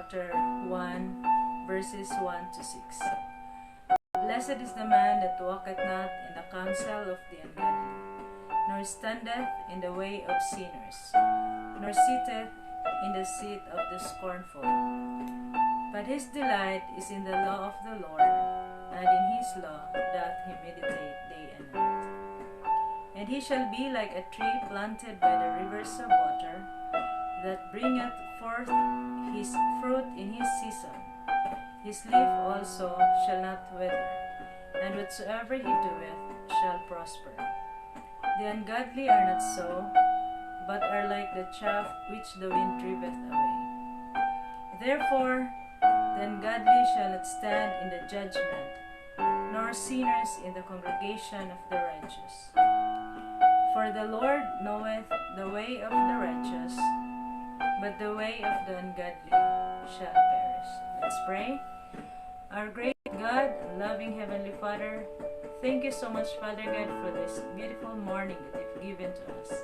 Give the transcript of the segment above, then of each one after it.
chapter 1, verses 1 to 6. Blessed is the man that walketh not in the counsel of the ungodly, nor standeth in the way of sinners, nor sitteth in the seat of the scornful. But his delight is in the law of the Lord, and in his law doth he meditate day and night. And he shall be like a tree planted by the rivers of water, that bringeth forth his fruit in his season. His leaf also shall not wither, and whatsoever he doeth shall prosper. The ungodly are not so, but are like the chaff which the wind driveth away. Therefore the ungodly shall not stand in the judgment, nor sinners in the congregation of the righteous. For the Lord knoweth the way of the righteous, but the way of the ungodly shall perish. Let's pray. Our great God, loving Heavenly Father, thank you so much, Father God, for this beautiful morning that you've given to us.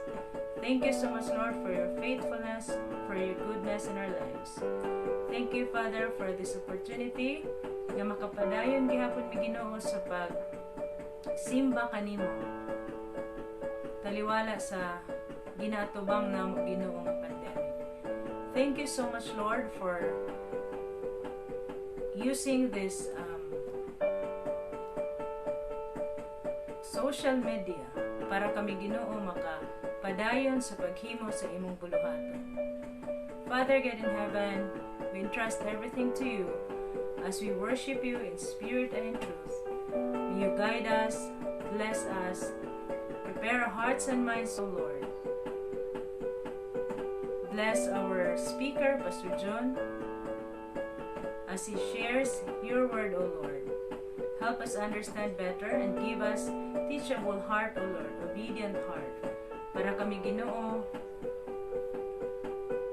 Thank you so much, Lord, for your faithfulness, for your goodness in our lives. Thank you, Father, for this opportunity nga makapadayon gihapon mi Ginoo sa pag simba kanimo. Taliwala sa ginatubang namo Ginoo nga pandemic. Thank you so much, Lord, for using this social media para kami Ginoo makapadayon sa paghimo sa imong buluhaton. Father God in heaven, we entrust everything to you as we worship you in spirit and in truth. May you guide us, bless us, prepare our hearts and minds, O Lord. Bless our speaker, Pastor John, as he shares your word, O Lord. Help us understand better and give us teachable heart, O Lord, obedient heart, para kami Ginoo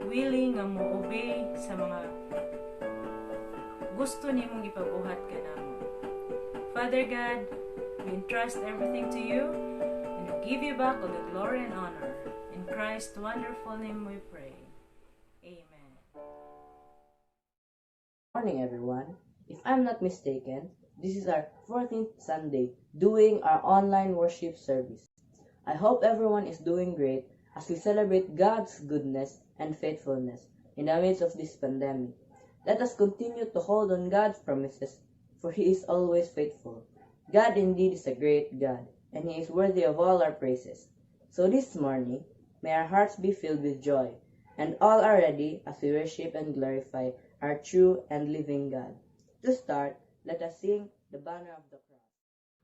willing nga mo-obey sa mga gusto nimong ipabuhat ka namo. Father God, we entrust everything to you and we give you back all the glory and honor. In Christ's wonderful name we pray. Amen. Morning, everyone. If I'm not mistaken, this is our 14th Sunday doing our online worship service. I hope everyone is doing great as we celebrate God's goodness and faithfulness in the midst of this pandemic. Let us continue to hold on God's promises, for He is always faithful. God indeed is a great God, and He is worthy of all our praises. So this morning, may our hearts be filled with joy, and all are ready as we worship and glorify our true and living God. To start, let us sing the Banner of the Cross.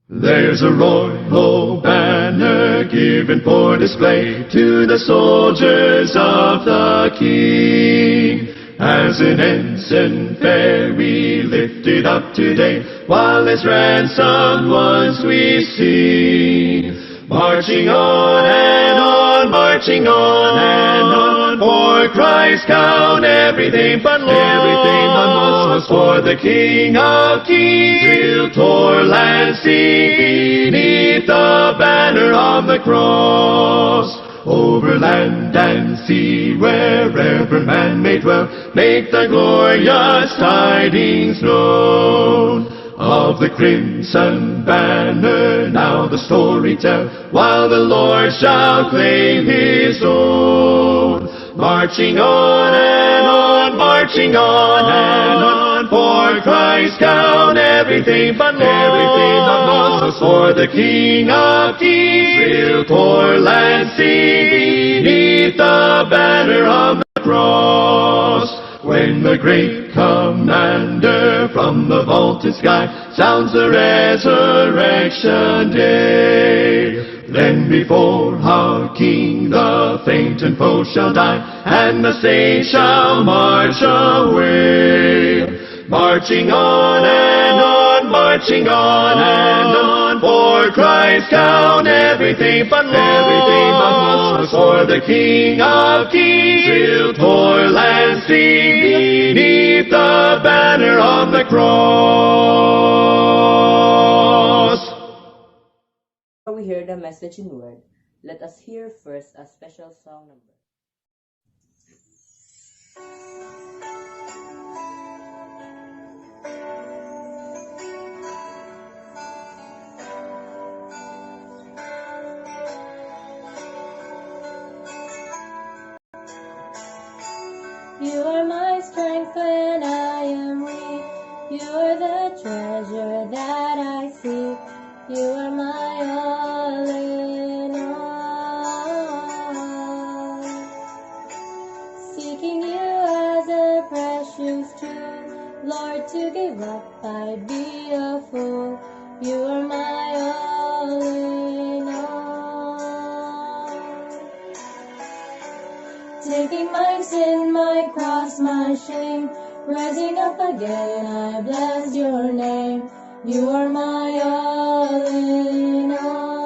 There's a royal banner given for display to the soldiers of the King. As an ensign fair we lift it up today, while as ransomed ones we sing. Marching on and on, marching on and on, for Christ count everything but loss, for the King of Kings will toil and sing beneath the banner of the cross. Over land and sea, wherever man may dwell, make the glorious tidings known. Of the crimson banner now the story tell, while the Lord shall claim His own. Marching on and on, marching on and on, for Christ count everything but loss, for the King of Kings will toil and sing beneath the banner of the cross. When the great commander from the vaulted sky sounds the resurrection day, then before our King the faint and foe shall die, and the saints shall march away. Marching on and on, marching on and on, for Christ count everything but loss, for the King of Kings will toil and sing beneath the banner of the cross. Before we hear the message in word, let us hear first a special song number. strength when I am weak. You are the treasure that I seek. You are my all in all. Seeking you as a precious jewel, Lord, to give up I'd be a fool. You are my all in all. Taking my sin, my cross, my shame, rising up again, I bless your name. You are my all in all.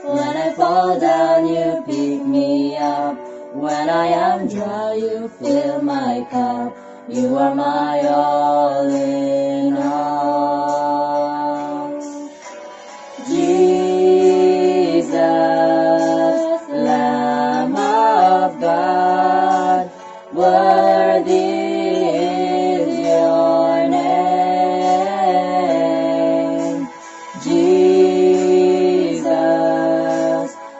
When I fall down, you pick me up. When I am dry, you fill my cup. You are my all in all. Jesus, Lamb of God, worthy is your name. Jesus,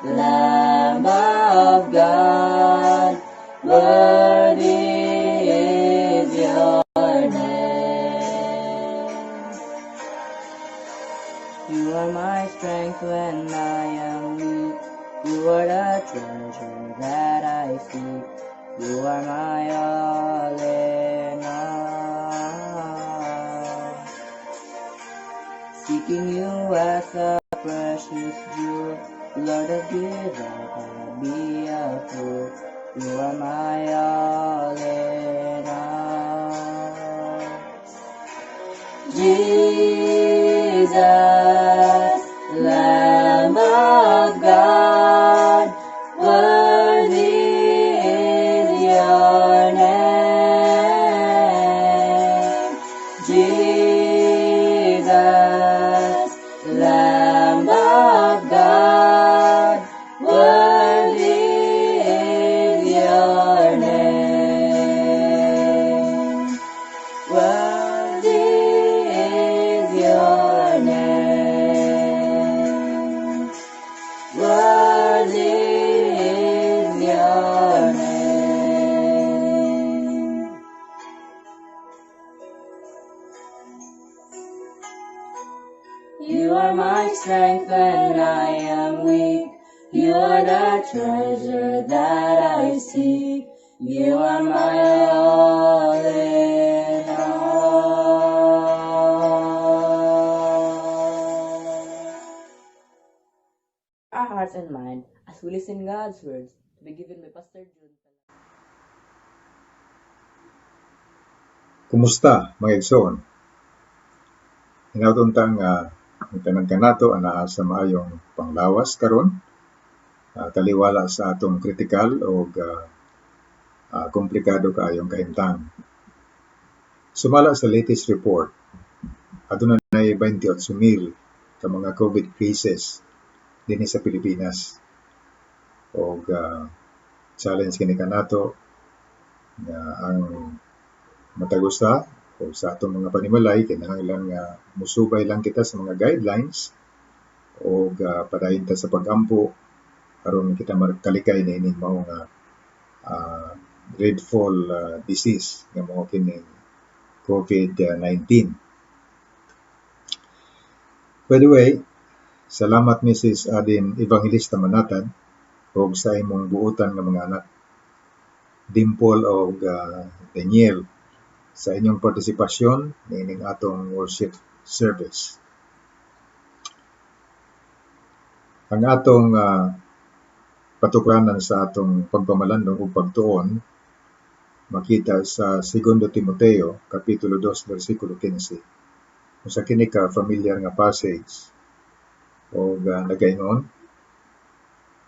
Lamb of God, worthy is your name. You are my strength when I am weak. You are the treasure that I seek. You are my all in all. Seeking you as a precious jewel, Lord, I give up, I'll be a fool. You are my all in all. Jesus, Lamb of God, worthy is your name. Jesus, Lamb of God, worthy is your name. Worthy is your name. Worthy is your name. You are my strength when I am weak. You are the treasure that I seek. You are my all in all. Our hearts and mind as we listen God's words to be given by Pastor June. Kumusta mga igsoon? Hinautuntang ang tanang kanato ana sa maayong panglawas karon, taliwala sa atong kritikal o komplikado kaayong kahimtang. Sumala sa latest report, aduna nay 28,000 ka mga COVID cases dinhi sa Pilipinas. O challenge kini kanato nga ang matagusta o sa atong mga panimalay kinahanglan nga musubay lang kita sa mga guidelines o padayon ta sa pagampo aron kita makalikay na ining mao nga dreadful disease nga mao kini COVID-19. By the way, salamat Mrs. Adin Evangelista Manatan o sa imong buotan nga mga anak Dimple o Daniel sa inyong partisipasyon nining atong worship service. Ang atong patuklanan sa atong pagpamalandong o pagtuon makita sa 2 Timoteo kapitulo 2 bersikulo 15. Usa kini ka familiar nga passage o nagaingon,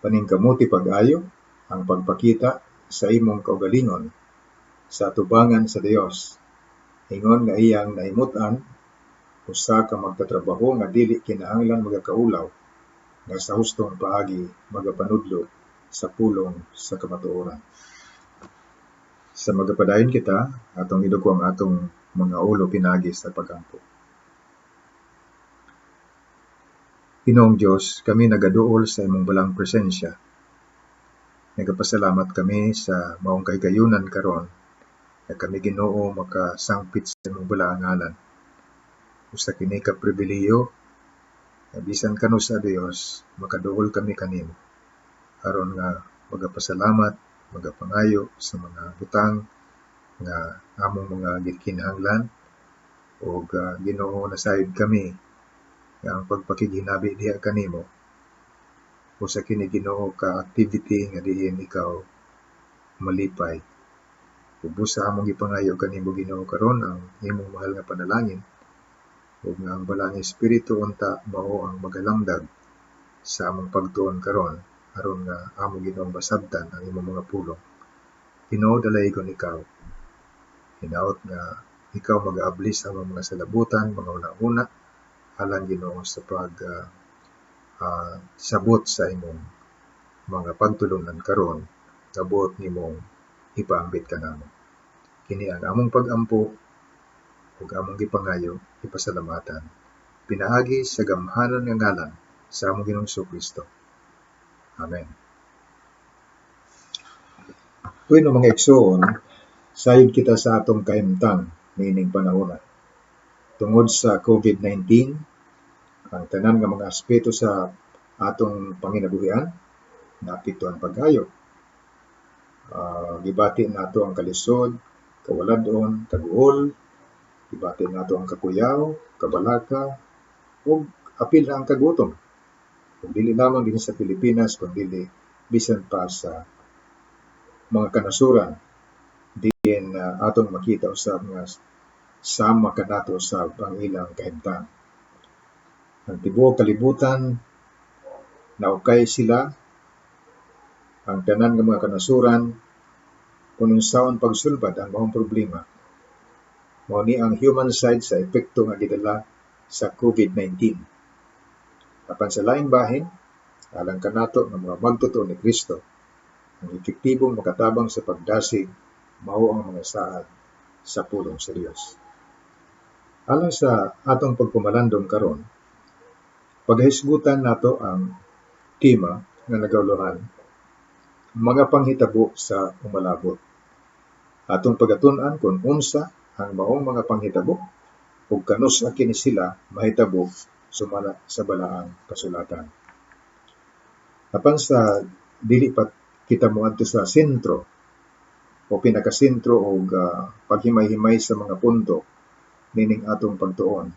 paningkamuti pag-ayo ang pagpakita sa imong kaugalingon sa atubangan sa Dios. Ingon nga iyang nahimutan usa ka magtatrabaho nga dili kinahanglan magakaulaw nga sa hustong paagi magapanudlo sa pulong sa kamatuoran. Sa magapadayon kita, atong iduko ang atong mga ulo pinagi sa pagampo. Pinoong Diyos, kami nagaduol sa imong balang presensya. Nagapasalamat kami sa maong kahigayunan karon na kami Ginoo makasangpit sa imong balaang ngalan. Usa kini ka pribilehiyo na bisan kano sa Dios makaduol kami kanimo aron nga magapasalamat, magapangayo sa mga butang nga among mga gikinahanglan o Ginoo nasayod kami nga ang pagpakiginabi diha kanimo usa kini Ginoo ka activity nga diin ikaw malipay. Ubusa among gipangayo kanimo Ginoo karon ang imong mahal nga panalangin ug nga ang balang espiritu unta mao ang magalamdag sa among pagtuon karon aron nga among Ginoong basabtan ang imong mga pulong. Ginoo dalaygon ikaw. Hinaot nga ikaw mag-aabli sa among mga salabutan, mga una-una alang Ginoo sa sabot sa imong mga pagtulunan karon sabot nimong ipaambit kanamo. Kini ang among pag-ampo ug among gipangayo ipasalamatan. Pinaagi sa gamhanan nga ngalan sa among Ginoong Kristo. Amen. Bueno mga igsoon, sayod kita sa atong kahimtang niining panahon. Tungod sa COVID-19, ang tanan nga mga aspeto sa atong panginabuhian naapektuhan pagkayo. Gibati nato ang kalisod, kawaladon, kaguol, gibati nato ang kakuyaw, kabalaka, ug apil na ang kagutom. Kung dili lamang din sa Pilipinas, kung dili bisan pa sa mga kanasuran, din atong makita usab nga sama kanato sa ang ilang kahimtang. Ang tibuok kalibutan naukay sila ang tanan nga mga kanasuran kung unsaon pagsulbad ang maong problema. Mao ni ang human side sa epekto nga gidala sa COVID-19. Apan sa laing bahin, alang kanato nga mga magtutuo ni Kristo, ang epektibong makatabang sa pagdasig mao ang mga saad sa pulong sa Dios. Alang sa atong pagpumalandong karon, paghisgutan nato ang tema nga nagawlohan, mga panghitabo sa umalabot. Atong pagatun-an kung unsa ang maong mga panghitabo ug kanus-a kini sila mahitabo sumala sa balaang kasulatan. Apan sa dili pa kita moadto sa sentro o pinakasentro og paghimay-himay sa mga punto nining atong pagtuon.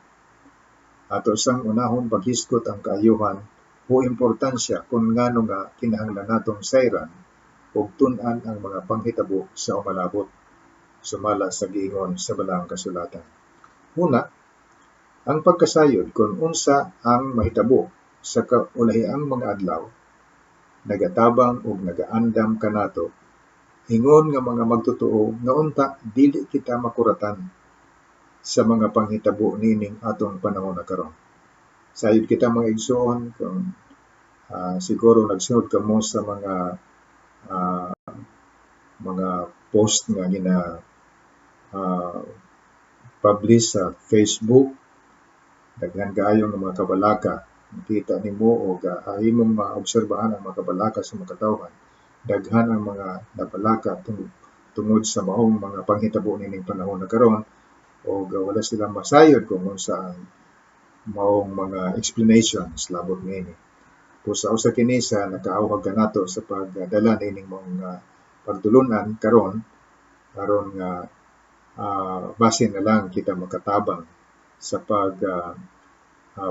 Ato sang unahon paghisgot ang kaayuhan o importansya kung ngano nga kinahanglan natong sayran ug tun-an ang mga panghitabo sa umalabot sumala sa giingon sa balaang kasulatan. Una, ang pagkasayod kung unsa ang mahitabo sa kaulahiang mga adlaw nagatabang ug nagaandam kanato ingon nga mga magtotoo nga unta dili kita makuratan sa mga panghitabo nining atong panahon na karon. Sayod kita mga igsoon kung siguro nagsunod kamo sa mga post nga publish sa Facebook, daghan kaayo nga mga kabalaka nakita nimo o imong maobserbahan ang mga kabalaka sa mga katawhan. Daghan ang mga nabalaka tungod sa maong mga panghitabo nining panahon na karon o wala silang masayod kung unsa ang maong mga explanations labot niini. Kung sa usa kini sa nakaawhag kanato sa pagdala nining mga pagtulunan karon aron nga base na lang kita makatabang sa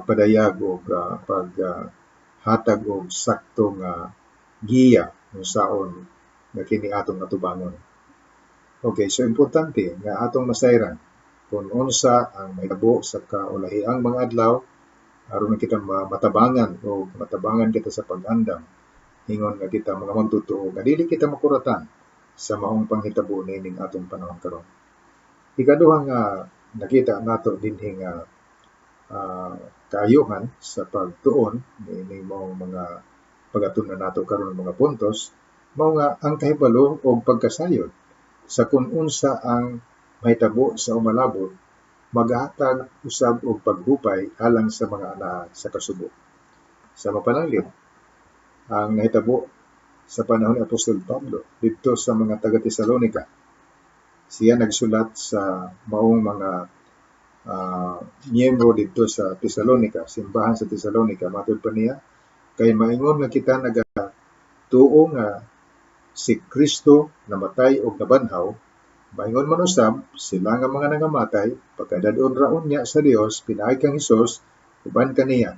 padayag o paghatag og sakto nga giya kung saon nga kini atong natubangon. Okay, so importante nga atong masayran kung unsa ang mahitabo sa kaulahiang mga adlaw aron kita matabangan o matabangan kita sa pag-andam ingon nga kita mga magtotoo nga dili kita makuratan sa maong panghitabo nining atong panahon karon. Ikaduha nga nakita nato dinhi nga kaayuhan sa pagtuon nining mga pagatunan nato karon mga puntos mao nga ang kahibalo o pagkasayod sa kung unsa ang mahitabo sa umalabot maghatag usab og paghupay alang sa mga ana sa kasubo. Sa mapananglit, ang nahitabo sa panahon ni Apostol Pablo dito sa mga taga-Tesalonica. Siya nagsulat sa maong mga miyembro dito sa Tesalonica, simbahan sa Tesalonica. Matod pa niya, kay maingon nga kita nagatuo nga si Kristo namatay og nabanhaw, maingon man usab sila nga mga nangamatay pagkadadon raon niya sa Dios pinaagi kang Hesus uban kaniya.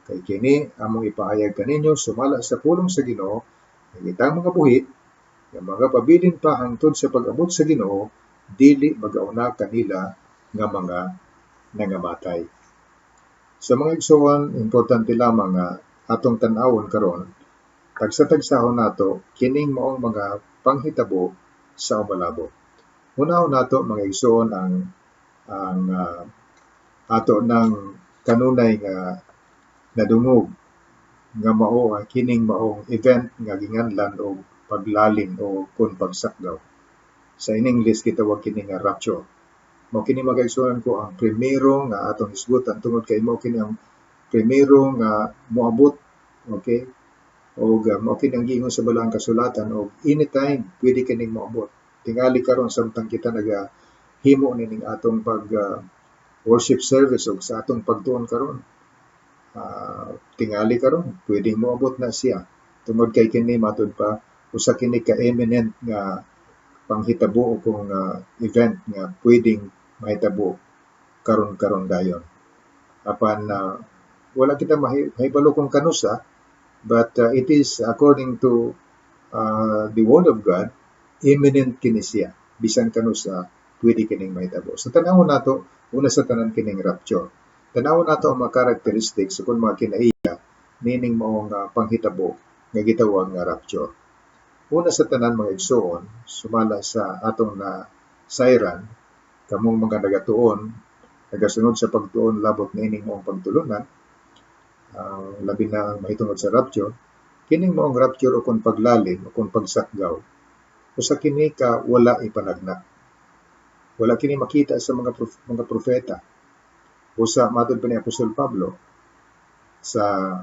Kay kini among ipahayag kaninyo sumala sa pulong sa Ginoo nga kitang mga buhi nga mga pabilin pa hangtod sa pag-abot sa Ginoo dili magauna kanila nga mga nangamatay. Sa mga igsoon, importante lamang nga atong tan-awon karon tagsa-tagsahon nato kining maong mga panghitabo sa umalabo. Unahon nato mga igsoon ang ato ng kanunay nga nadungog nga mao kining maong event nga ginganlan og paglalim o kun pagsakdaw. Sa in English gitawag kini nga rapture. Mao kini mga igsoon ko ang primero nga atong hisgutan tungod kay mao kini ang primero nga moabot, okay? O mao kini ang giingon sa Balaang Kasulatan og anytime pwede kining moabot. Tingali karon samtang kita himo nining atong pag worship service o sa atong pagtuon karon. Tingali karon pwedeng moabot na siya. Tungod kay kini matud pa usa kini ka eminent nga panghitabo o kung event nga pwedeng mahitabo karon dayon. Apan wala kita mahibalo kung kanusa, but it is according to the Word of God, imminent kini siya. Bisan kanusa, pwede kining mahitabo. So tanawon nato, una sa tanan kining rapture. Tanawon nato ang mga characteristics kung mga kinaiya nining maong panghitabo nga gitawag nga rapture. Una sa tanan mga igsoon, sumala sa atong na sayran, kamong mga nagatuon, nagasunod sa pagtuon labot nining maong pagtulunan, labi na mahitungod sa rapture, kining maong rapture o kung paglalim o kung pagsakgaw, usa kini ka wala ipanagna. Wala kini makita sa mga propeta. Usa matud pa ni Apostol Pablo sa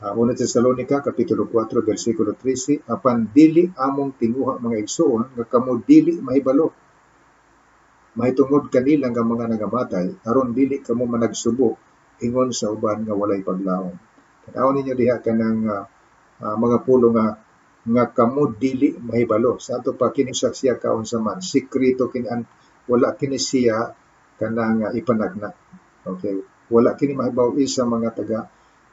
1 Tesalonica kapitulo 4 bersikulo 13, apan dili among tinguha mga igsoon nga kamo dili mahibalo. Mahitungod kanila nga mga nangamatay aron dili kamo managsubo ingon sa uban nga walay paglaom. Tanaw ninyo diha kanang mga pulo nga kamo dili mahibalo. Sa ato pa kini siya kaon sa man sikreto kini wala kini siya kanang ipanagna. Okay, wala kini mahibaw sa mga taga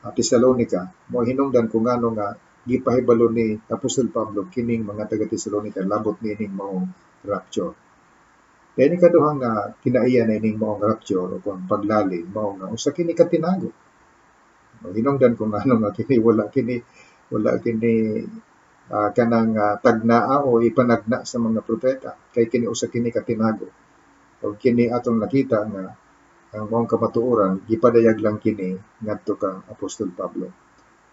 Tesalonica. Mo hinungdan kung ngano nga gipahibalo ni Apostol Pablo kining mga taga Tesalonica labot nining maong rapture. Kaya ni kaduhang kinaiya na ining maong rapture o kung paglalim mao nga usa kini katinago. Mo hinungdan kung ngano nga kini wala kini kanang tagnaa o ipanagna sa mga propeta kay kini usa kini katinago. O kini atong nakita nga ang maong kamatuoran gipadayag lang kini ngadto kang Apostol Pablo.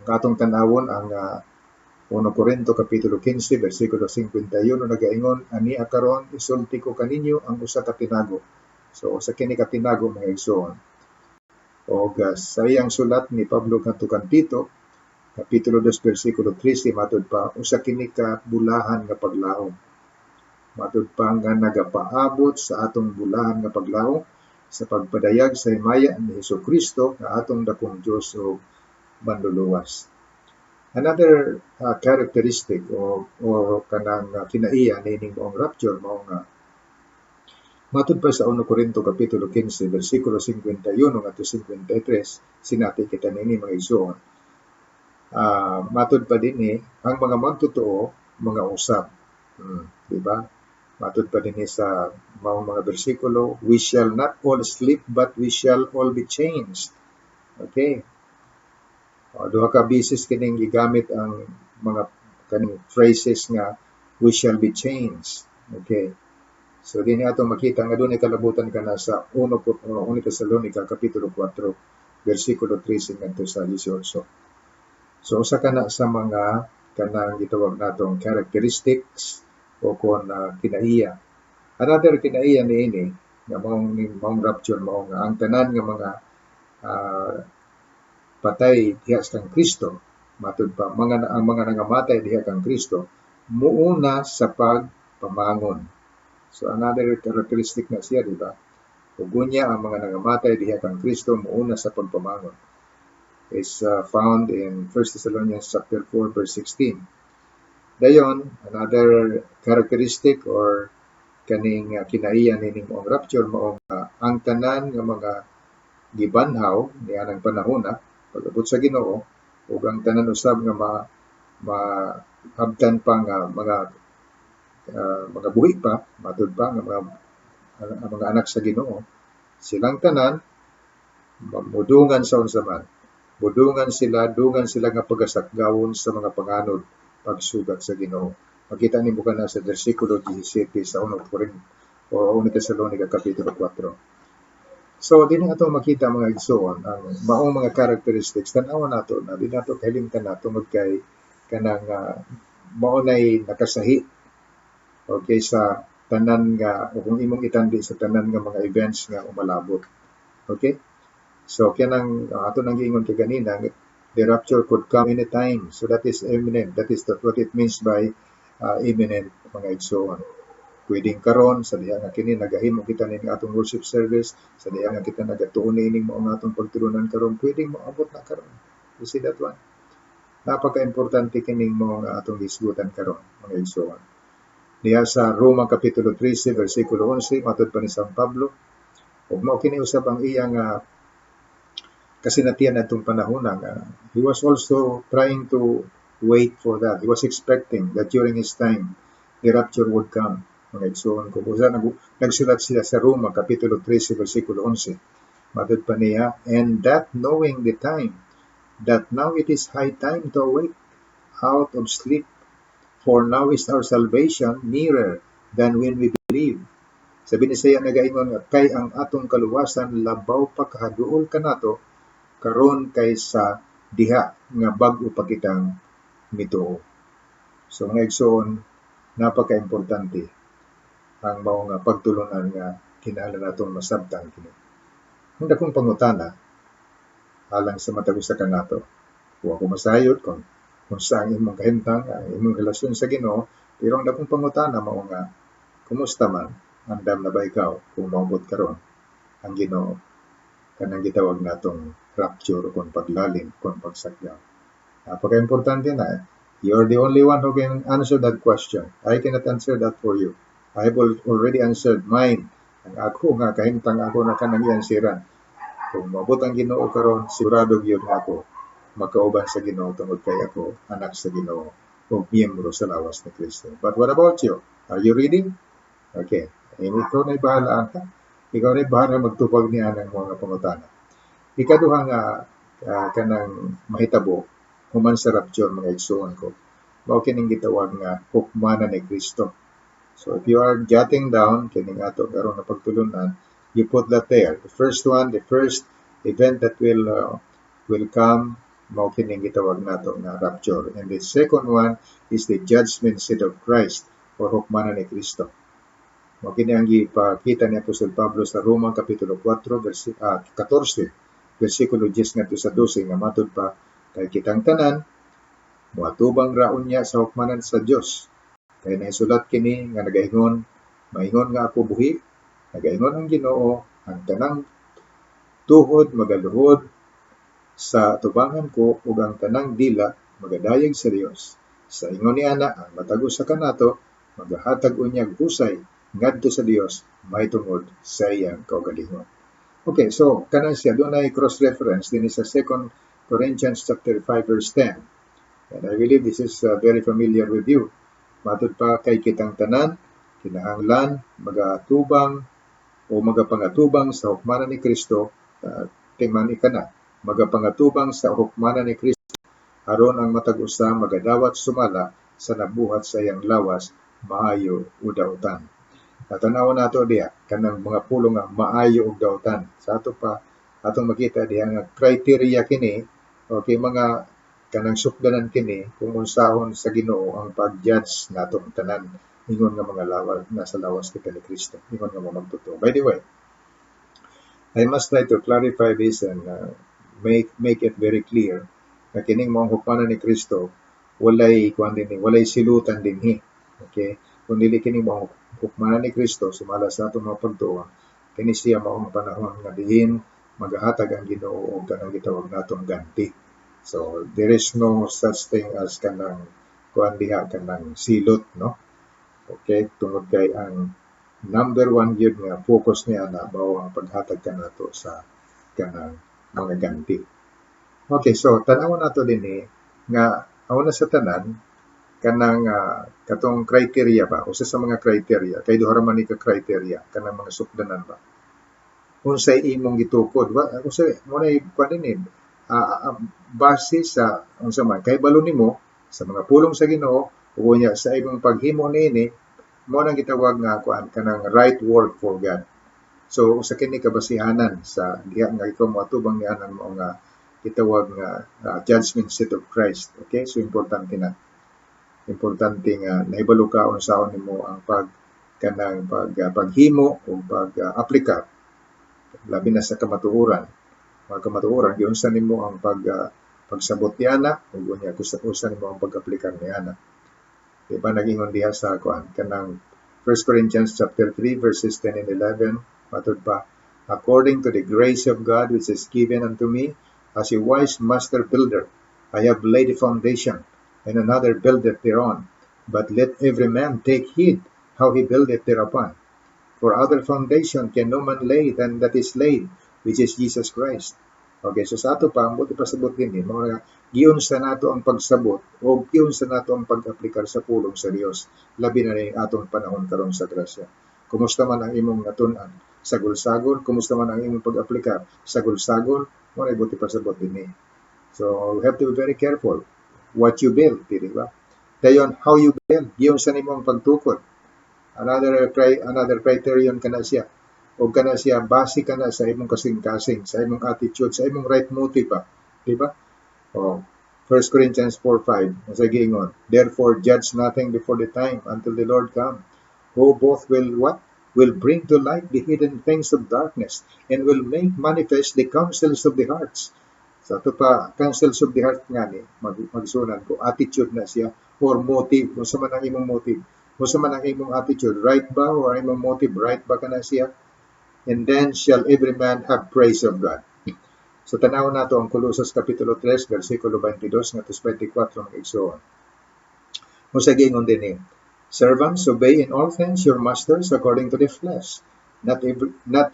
Ang atong tan-awon ang 1 Corinto kapitulo 15 bersikulo 51 nagaingon ani karon isulti ko kaninyo ang usa ka tinago. So usa kini ka tinago mga igsoon. Og sa iyang sulat ni Pablo ngadto kang Tito kapitulo 2 bersikulo 13 matud pa usa kini ka bulahan nga paglaom. Matud pa nga nagapaabot sa atong bulahan nga paglaom sa pagpadayag sa himaya ni Jesucristo nga atong dakong Dios o manluluwas. Another characteristic o kanang kinaiya nining maong rapture mao nga matud pa sa 1 Corinto kapitulo 15 bersikulo 51 ngadto 53 sinati kita nini mga igsoon. Matud pa dinhi ang mga magtotoo mga usab. Di ba? Matud pa dinhi sa mga bersikulo, we shall not all sleep but we shall all be changed. Okay. Duha ka bisis kining gigamit ang mga kaning phrases nga we shall be changed. Okay. So dinhi atong makita nga dunay kalabutan kana sa 1 Tesalonica kapitulo 4 bersikulo 13 ngadto sa 18. So usa kana sa mga kanang gitawag natong characteristics o kon kinaiya. Another kinaiya niini nga maong rapture mao nga ang tanan nga mga patay diha sa Kristo Matud pa ang mga nangamatay diha kang Kristo muuna sa pagpamangon. So another characteristic na siya, di ba? Ugunya ang mga nangamatay diha kang Kristo muuna sa pagpamangon. Is found in 1 Thessalonians chapter 4 verse 16. Dayon, another characteristic or kaning kinaiya nining ang rapture mao ang tanan nga mga gibanhaw niya ng panahona pag-abot sa Ginoo ug ang tanan usab nga mahabtan pa nga mga buhi pa matud pa nga mga anak sa Ginoo, silang tanan mudungan sa unsa man. Budungan sila, dungan sila nga pagasakgawon sa mga panganod pagsugat sa Ginoo. Makita nimo kana sa bersikulo 17 sa 1 Tesalonica kapitulo 4. So dinhi ato makita mga igsoon ang maong mga characteristics tan-awan nato na di nato kahilimtan nato tungod kay kanang mao nay nakasahi okay sa tanan nga kung imong itandi sa tanan nga mga events nga umalabot. Okay? So kanang ato nang giingon kay ganina, the rapture could come anytime. So that is imminent. That is what it means by imminent mga igsoon. Pwedeng karon sa diha nga kini nagahimo kita ning atong worship service, sa diha nga kita nagatuon ning mao nga atong pagtulunan karon, pwedeng moabot na karon. You see that one? Napaka-importante kining mao nga atong gisgutan karon mga igsoon. Diha sa Roma kapitulo 13 bersikulo 11 matud pa ni San Pablo, ug mao kini usab ang iyang kasinatian atong panahon nga he was also trying to wait for that. He was expecting that during his time the rapture would come. Mga igsoon ko usa nagsulat siya sa Roma kapitulo 13 bersikulo 11. Matud pa niya, and that knowing the time that now it is high time to awake out of sleep, for now is our salvation nearer than when we believe. Sabi ni siya nagaingon nga kay ang atong kaluwasan labaw pa kahaduol kanato karon kaysa diha nga bag-o pa kitang mituo. So mga igsoon, napaka-importante ang mao nga pagtulunan nga kinahanglan natong masabtan kini. Ang dakong pangutana alang sa matag usa ka nato. Wa ko masayod kung saan imong kahimtang ang imong relasyon sa Ginoo, pero ang dakong pangutana mao nga kumusta man andam na ba ikaw kung maabot karon ang Ginoo kanang gitawag natong rapture kung paglalim, kung pagsakyaw. Napaka-importante na. You're the only one who can answer that question. I cannot answer that for you. I have already answered mine. Ang ako nga, kahintang ako na kanang iansiran. Kung mabot ang Ginoo karon, sigurado gyud ako magkauban sa Ginoo tungod kay ako anak sa Ginoo o miyembro sa lawas ni Kristo. But what about you? Are you reading? Okay. Ikaw na'y bahala. Ikaw na'y bahala magtupag niya ng mga pangutana. Ikaduha nga kanang mahitabo human sa rapture mga igsoon ko. Mao kining gitawag nga hukmanan ni Kristo. So if you are jotting down kining ato karon na pagtulunan, you put that there. The first event that will come mao kining gitawag nato nga rapture. And the second one is the judgment seat of Christ or hukmanan ni Kristo. Mao kini ang gipakita ni Apostol Pablo sa Roma kapitulo 4 14 bersikulo 10 ngadto sa 12 nga matud pa kay kitang tanan moatubang raon niya sa hukmanan sa Dios. Kay naisulat kini nga nagaingon, maingon nga ako buhi, nagaingon ang Ginoo, ang tanang tuhod magaluhod sa tubangan ko ug ang tanang dila magadayeg sa Dios. Sa ingon ni ana ang matag usa kanato magahatag unyag husay ngadto sa Dios mahitungod sa iyang kaugalingon. Okay, so kanang siya doon ay cross-reference din sa 2 Corinthians chapter 5 verse 10. And I believe this is very familiar with you. Matud pa kay kitang tanan, kinahanglan magatubang o magapangatubang sa hukmanan ni Kristo, timan ikana, magapangatubang sa hukmanan ni Kristo, aron ang matag usa magadawat sumala sa nabuhat sa iyang lawas, maayo o dautan. Tanaw nato diha kanang mga pulong nga maayo og dautan. Sa ato pa atong makita diha nga criteria kini okay mga kanang sukdanan kini kung unsahon sa Ginoo ang pag-judge natong tanan ingon nga mga lawas nasa lawas kita ni Kristo. Ingon nga magtuto. By the way, I must try to clarify this and make it very clear na kining mao hukmanan ni Kristo walay kuan dinhi, walay silutan dinhi. Okay? Kung dili kini mao hukmanan ni Kristo sumala sa atong mga pagtuo, kini siya maong panahon nga diin magahatag ang Ginoo og kanang gitawag natong ganti. So there is no such thing as kanang kuan diha kanang silot, no? Okay, tungod kay ang number one yun nga focus niya na mao ang paghatag kanato sa kanang mga ganti. Okay, so tanawon nato dinhi nga auna sa tanan kanang katong criteria ba usa sa mga criteria kay duha ra man ni ka criteria kanang mga sukdanan ba unsay imong gitukod ba unsay mo na kuan dinhi base sa unsa man kay balo nimo sa mga pulong sa Ginoo ug unya sa imong paghimo niini mo nang gitawag nga kuan kanang right work for God. So usa kini kabasihanan sa diha nga ikaw moatubang ni anan mo nga gitawag nga judgment seat of Christ. Okay, so importante na importante nga nahibalo ka unsaon nimo ang paghimo o pag-aplikar labi na sa kamatuoran. Mga kamatuoran giunsa nimo ang pagsabot niana ug unya kusa nimo ang pag-aplikar niana. Di ba nagingon diha sa kuan kanang 1 Corinthians chapter 3 verses 10 and 11 matud pa according to the grace of God which is given unto me as a wise master builder I have laid a foundation and another buildeth thereon but let every man take heed how he buildeth thereupon for other foundation can no man lay than that is laid which is Jesus Christ. Okay, so sa ato pa buti pasabot din mga giunsa nato ang pagsabot o giunsa nato ang pag-aplikar sa pulong sa Dios labi na ni atong panahon karon sa grasya. Kumusta man ang imong natun-an sagol-sagol, kumusta man ang imong pag-aplikar sagol-sagol, mo na buti pasabot din So we have to be very careful what you build, di ba? Dayon how you build, giunsa nimo ang pagtukod. Another criterion kana siya. O kana siya base kana sa imong kasing-kasing, sa imong attitude, sa imong right motive ba, di ba? 1 Corinthians 4:5 sa giingon, therefore judge nothing before the time until the Lord come, who both will what? Will bring to light the hidden things of darkness and will make manifest the counsels of the hearts. Sa ito pa, counsels of the heart nga ni, magsunan ko, attitude na siya, or motive, kung sa man ang imong motive, kung sa man ang imong attitude, right ba, or imong motive, right ba ka na siya? And then shall every man have praise of God. So tanaw nato ang Colossus kapitulo 3 bersikulo 22 ngadto 24 mga igsoon. Mo sa giingon dinhi, servants obey in all things your masters according to the flesh, not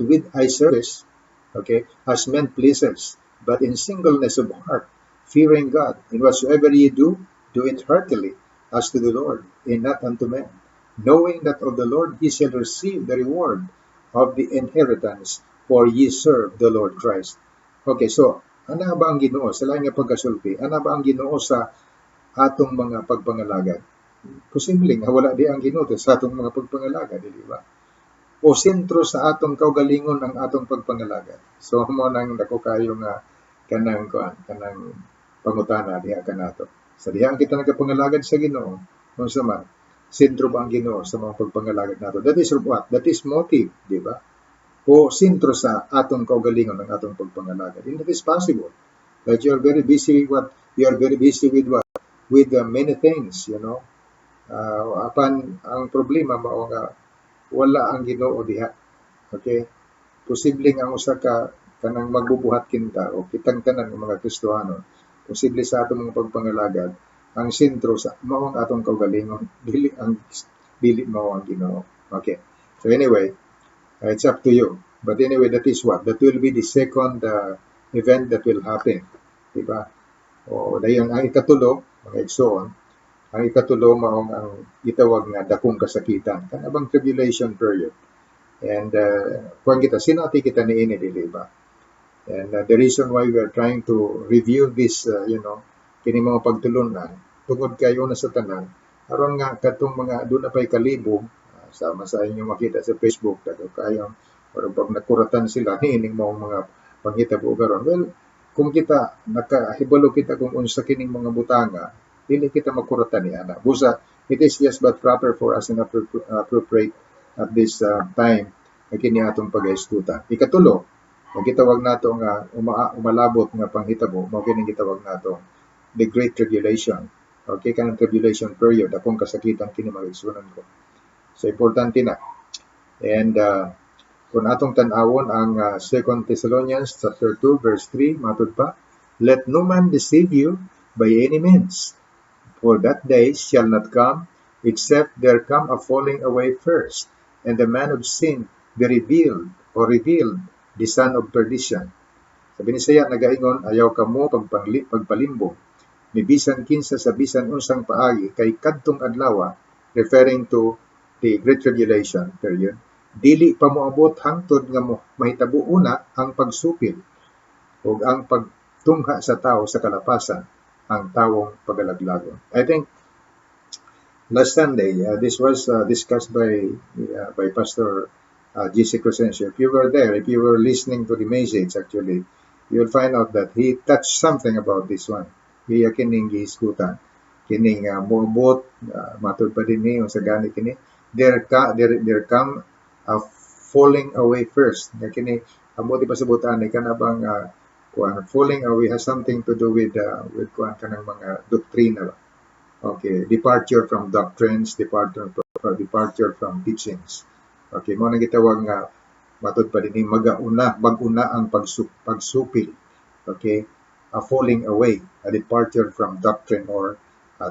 with eye service, okay, as men pleasers, but in singleness of heart, fearing God. In whatsoever ye do it heartily, as to the Lord, and not unto men, knowing that of the Lord ye shall receive the reward of the inheritance, for ye serve the Lord Christ. Okay, so, ana ba ang Ginoo sa lain nga pagkasulti? Ana ba ang Ginoo sa atong mga pagpangalagad? Posibleng wala di ang Ginoo sa atong mga pagpangalagad, di ba? O sentro sa atong kaugalingon ang atong pagpangalagad. So, mo nang dako kayo nga kanang pangutana diha kanato. Sa diha kita nagapangalagad sa Ginoo, unsa man sentro ba ang Ginoo sa mga pagpangalagad nato? That is what? That is motive, di ba? O sentro sa atong kaugalingon ng atong pagpangalagad. And it is possible that you are very busy with what? With many things, you know. Apan ang problema mao nga wala ang Ginoo diha. Okay? Posibleng ang usa ka kanang magbubuhat kinta o kitang tanan ng mga Kristiyano, posible sa atong mga pagpangalagad ang sentro sa mao ang atong kaugalingon, dili mao ang Ginoo. Okay. So anyway, it's up to you. But anyway, that is what? That will be the second event that will happen. Diba? O dayon ang ikatulo, mga igsoon, ang ikatulo maong ang gitawag nga dakong kasakitan. Kanabang tribulation period. And kung sino ati kita niini, diba? And the reason why we are trying to review this, kini mga pagtulunan, tungod kayo na sa tanan, aron nga katong mga doon na pa'y kalibog, sama sa inyo makita sa Facebook, kayong, or pag nakuratan sila, hining mga panghitabo karon. Well, kung kita, nakahibalo kita kung unsa kining mga butanga, dili kita makuratan ni ana. Busa, it is just but proper for us and appropriate at this time, na kini atong pag-aiskuta. Ikatulo, ang gitawag nato nga umalabot nga panghitabo, mao kini gitawag nato the Great Tribulation. Okay, kanang tribulation period, akong kasakitan kini mag-igsunan ko. So, importante na. And kung atong tan-awon ang 2 Thessalonians chapter 2, verse 3, matud pa, let no man deceive you by any means, for that day shall not come, except there come a falling away first, and the man of sin be revealed, the son of perdition. Sabi ni Saya, nagaingon, ayaw kamo pagpalimbong, ni bisan kinsa sa bisan unsang paagi, kay kadtong adlaw, referring to the Great Tribulation period, dili pa moabot hangtod nga mahitabo una ang pagsupil o ang pagtungha sa tao sa kalapasan, ang tawong pagalaglagon. I think last Sunday, this was discussed by Pastor G.C. Crescencio. If you were there, if you were listening to the message, actually, you will find out that he touched something about this one. Iya kining gihisgutan, kining moabot, matud pa din ni, sa gani kini, there come a falling away first. Nga kini, amo di pasabutan, kanabang falling away has something to do with kanang mga doktrina ba. Okay, departure from doctrines, departure from teachings. Okay, mo nang gitawag nga matud pa dinhi mag-una ang pagsupil. Okay, a falling away, a departure from doctrine or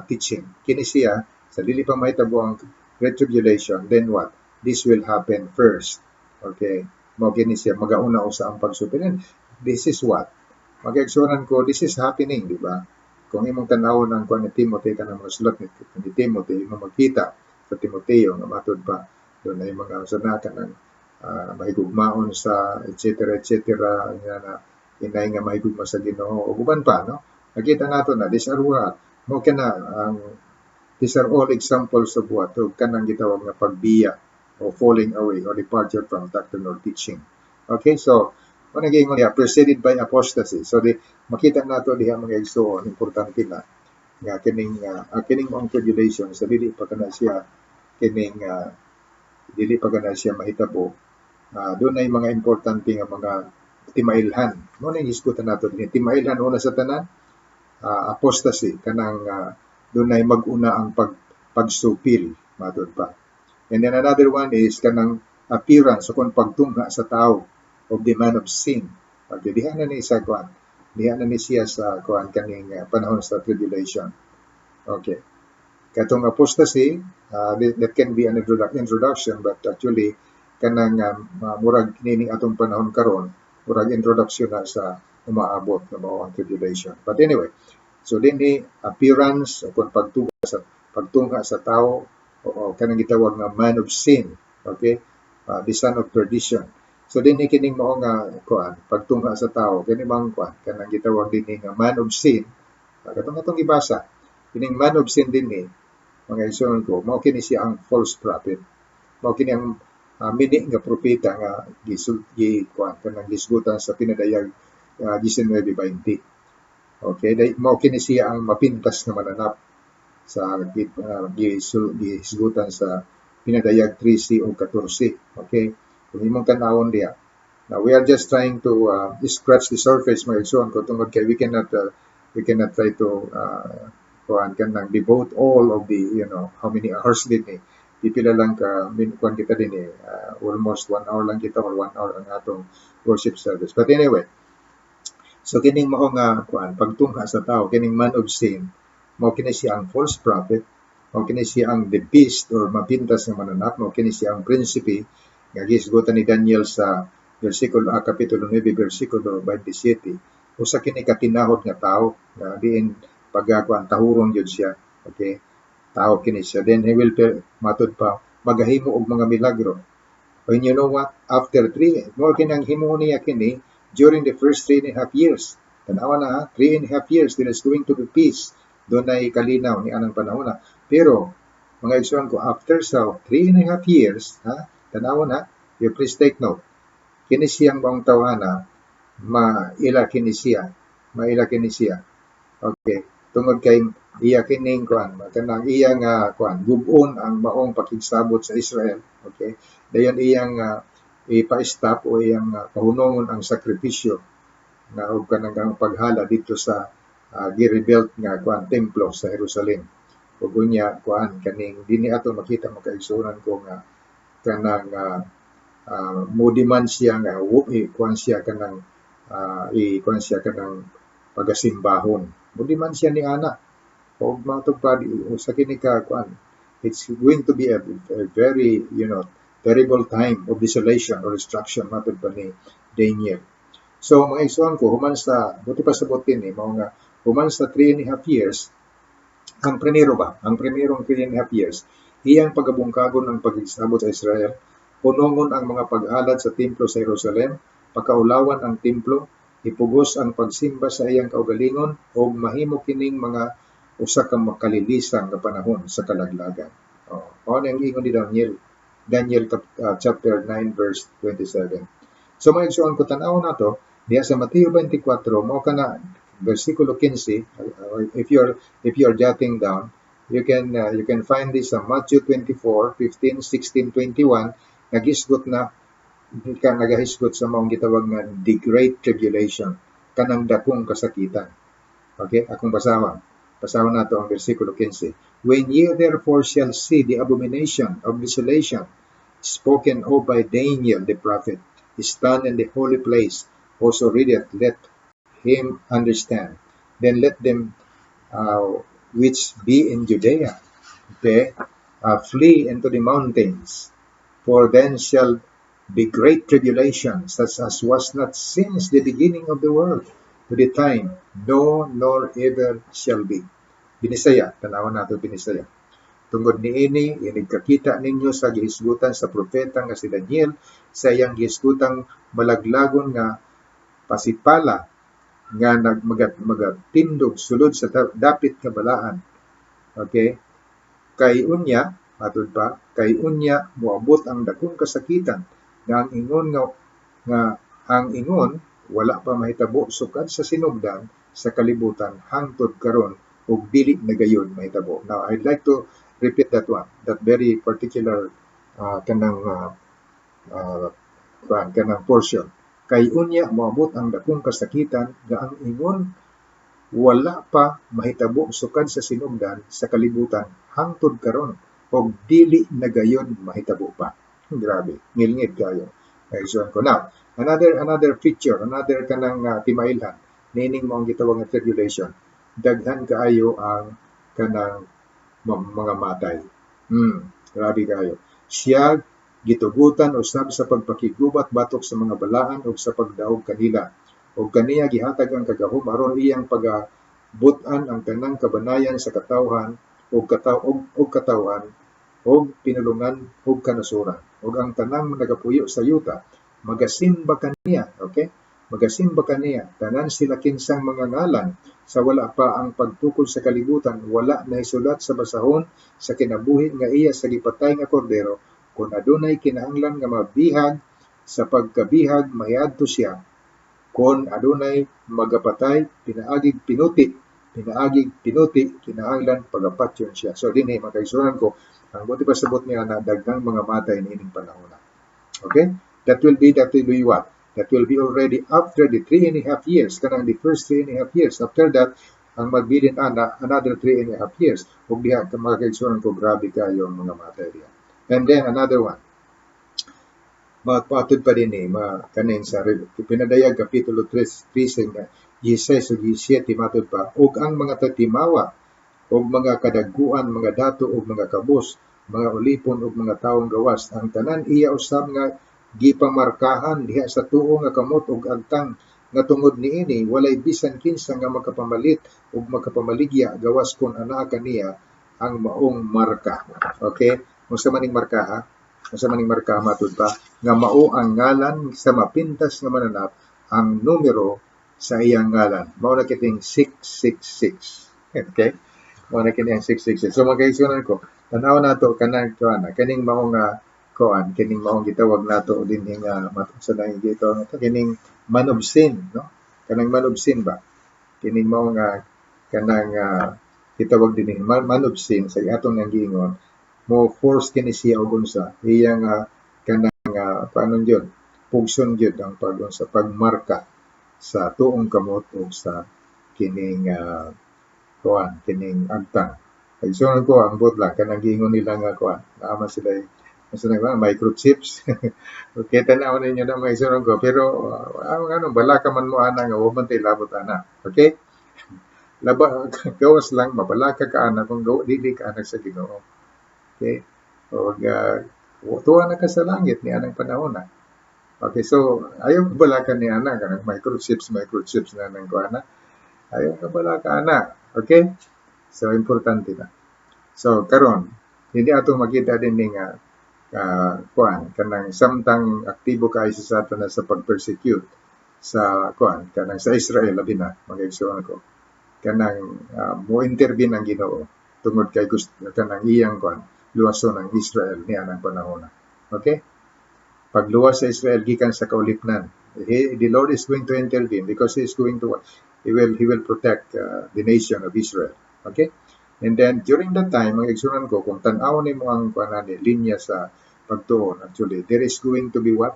teaching. Kini siya sa dili pa mahitabo ang Great Tribulation, then what? This will happen first. Okay, mo kini siya magauna usa ang pagsupil. And this is what? Mag-igsunan ko, this is happening, di ba? Kung imong tanawon ang kuan ni Timothy kanang mga sulat ni Timothy, imong makita sa Timoteo nga matud pa doon ay mga sana kanang mahigugmaon sa etc. nga inay nga mahigugma sa Ginoo o uban pa, no? Nakita nato na these are what mo these are all examples of what kanang gitawag nga pagbiya o falling away or departure from doctrine or teaching. Okay, so kung naging preceded by apostasy. So, makita nato diha mga igsoon, importante na nga kining ang tribulation sa dili pa kana siya mahitabo. Doon ay mga importante nga mga timailhan. Mo na hisgutan nato dinhi. Timailhan una sa tanan, apostasy kanang doon ay mag-una ang pagsupil, matud pa. And then another one is kanang appearance o kung pagtungha sa tao of the man of sin. Okay, diha na ni siya sa kaning panahon sa tribulation. Okay. Katong apostasy, that can be an introduction, but actually kanang murag nining atong panahon karon, murag introduction na sa umaabot na mao ang tribulation. But anyway, so dinhi appearance o kung pagtungha sa tao o kanang gitawag nga man of sin. Okay, the son of perdition. So dinhi kining mao nga pagtungha sa tao kini mang kanang gitawag dinhi nga man of sin. Katong atong gibasa, kining man of sin dinhi mga igsoon ko, mao kini siya ang false prophet. Mao kini ang mini nga propeta nga kanang gisgutan sa pinadayag 19:20. Okay, mao kini siya ang mapintas nga mananap sa gisgutan sa pinadayag 13 o 14. Okay. Kung imong tanawon diya. Now, we are just trying to scratch the surface, mga igsoon ko, tungod kay we cannot try to devote all of the, how many hours din eh. Pipila lang kuan kita din eh, almost 1 hour lang kita or 1 hour ang atong worship service. But anyway, so kining mao nga pagtungha sa tao, kining man of sin, mao kini siya ang false prophet, mao kini siya ang the beast or mapintas nga mananap, mao kini siya ang prinsipe nga gisgutan ni Daniel sa kapitulo 9 bersikulo 27. Usa kini katinahod nga tao nga diin tahuron jud siya. Okay, tao kini siya. Then he will matud pa magahimo og mga milagro. And you know what, after 3 more kinang himo niya kini during the first 3.5 years. Tanawa na 3.5 years there is going to be peace. Doon ay kalinaw ni anang panahon na. Pero mga igsoon ko, after sa 3.5 years, tanawon you please take note. Kini siyang bang tawhana, maila kini siya. Okay, tungod kay iya kining kanang iyang gubon ang maong pakigsabot sa Israel. Okay, dayon iyang ipa-stop o iyang pahunongon ang sakripisyo na og kanang paghala dito sa gi-rebuild nga kuan templo sa Jerusalem. Ug unya kuan kaning dinhi ato makita makaigsunan ko nga kanang mudiman siya nga kuan siya kanang kuan siya kanang pagasimbahon. Mudiman siya ni ana. Og matupad sa kini ka kuan, it's going to be a very terrible time of desolation or destruction matod pa ni Daniel. So mga igsuon ko human sa buti pa sabot ni mao nga human sa 3.5 years ang primerong 3.5 years iyang pagabungkagon ang pagisabot sa Israel, punongon ang mga pag-alad sa templo sa Jerusalem, pakaulawan ang templo, ipugos ang pagsimba sa iyang kaugalingon o mahimo kining mga usa ka makalilisang nga panahon sa kalaglagan. Mao ang ingon ni Daniel chapter 9 verse 27. So mga igsuon ko tan-aw nato diha sa Mateo 24 mao kana versikulo 15. If you're jotting down, you can find this sa Matthew 24, 15, 16, 21 nagisgot na nagahisgot sa maong gitawag nga the great tribulation, kanang dakong kasakitan. Okay, akong basahon nato ang versikulo 15. When ye therefore shall see the abomination of desolation spoken of by Daniel the prophet, stand in the holy place, also readeth, let him understand. Then let them which be in Judea flee into the mountains, for then shall be great tribulation, such as was not since the beginning of the world to the time, no, nor ever shall be. Binisaya, tanawan nato Binisaya. Tungod niini, inigkakita ninyo sa gihisgutan sa propeta nga si Daniel, sa iyang gihisgutang malaglagon nga pasipala nga magatindog sulod sa dapit nga balaan. Okay? Kay unya, matod pa, kay unya moabot ang dakong kasakitan nga ang ingon wala pa mahitabo sukad sa sinugdan sa kalibutan hangtod karon ug dili na gayon mahitabo. Now I'd like to repeat that very particular kanang portion. Kay unya moabot ang dakong kasakitan nga ang ingon wala pa mahitabo sukad sa sinugdan sa kalibutan hangtod karon og dili na gayon mahitabo pa. Grabe, ngilngid kayo. Ayun ko now. Another feature, another kanang timailhan nining mao ang gitawag nga tribulation. Daghan kaayo ang kanang mga matay. Grabe kayo. Siya gitugutan usab sa pagpakigubat batok sa mga balaan ug sa pagdaog kanila. Ug kaniya gihatag ang kagahom aron iyang pagabutan ang tanang kabanayan sa katawhan ug katawhan ug pinulungan ug kanasuran. Ug ang tanang nagapuyo sa yuta magasimba kaniya, okay? Magasimba kaniya, tanan sila kinsang mga ngalan sa wala pa ang pagtukod sa kalibutan, wala na isulat sa basahon sa kinabuhi nga iya sa gipatay nga kordero, kung adunay kinahanglan nga mabihag sa pagkabihag mahiadto siya, kung adunay magapatay pinaagig pinuti kinahanglan pagapatyon siya. So dinhi makaigsunan ko ang buti pa sabot niya na daghang mga matay niining panahon. Okay? That will be what? That will be already after the 3.5 years, kanang the first 3.5 years. After that, ang magbilin another 3.5 years. Ug diha makaigsunan ko grabe kayo ang mga matay diha. And then another one. Patod pa din kanin sa pinadayag kapitulo 13 nga 16 ug 17 matod pa ug ang mga tatimawa ug mga kadaguan, mga dato ug mga kabus, mga ulipon ug mga tawong gawas, ang tanan iya usab nga gipamarkahan diha sa tuo nga kamot ug agtang nga tungod niini walay bisan kinsa nga makapamalit ug makapamaligya gawas kon anaa kaniya ang maong marka. Okay? Unsa maning marka ha? Unsa maning marka matud pa nga mao ang ngalan sa mapintas nga mananap ang numero sa iyang ngalan. Mao na kiting 666. Okay? Mao na kining 666. So magaigsunan ko, tanaw nato kaning maong kining maong gitawag nato dinhi nga sa nang dito kining man of sin, no? Kanang man of sin ba? Kining mao nga kanang gitawag dinhi man of sin sa atong nang giingon mo force kini siya og unsa iyang kanang paano jud pugson jud ang sa pagmarka sa tuong kamot ug sa kining kuan kining agtang. Igsoon ko ang lang kanang giingon nila nga kuan. Naama sila microchips. Okay, tanaw ninyo na may igsoon ko pero ano bala ka man mo ana nga wa man tay labot ana. Okay? Laba gawas lang mabala ka ana kung dili ka anak sa Ginoo. Okay? O tuwa na ka sa langit ni anang panahon na. Okay, so ayaw bala ka ni ana kanang microchips na nang kuana. Ayaw ka bala ka ana. Okay? So importante na. So karon hindi ato makita din ni nga kuan kanang samtang aktibo kay sa Satanas sa pag-persecute sa kuan kanang sa Israel labi na mga igsoon ko. Kanang mo intervene ang Ginoo tungod kay gusto kanang iyang kuan luwason ang Israel niya ng panahon na. Okay? Pagluwas sa Israel gikan sa kaulipnan, the Lord is going to intervene because he will protect the nation of Israel. Okay? And then during that time, mga igsunan ko kung tan-aw nimo ang kuanani linya sa pagtuon, actually there is going to be what?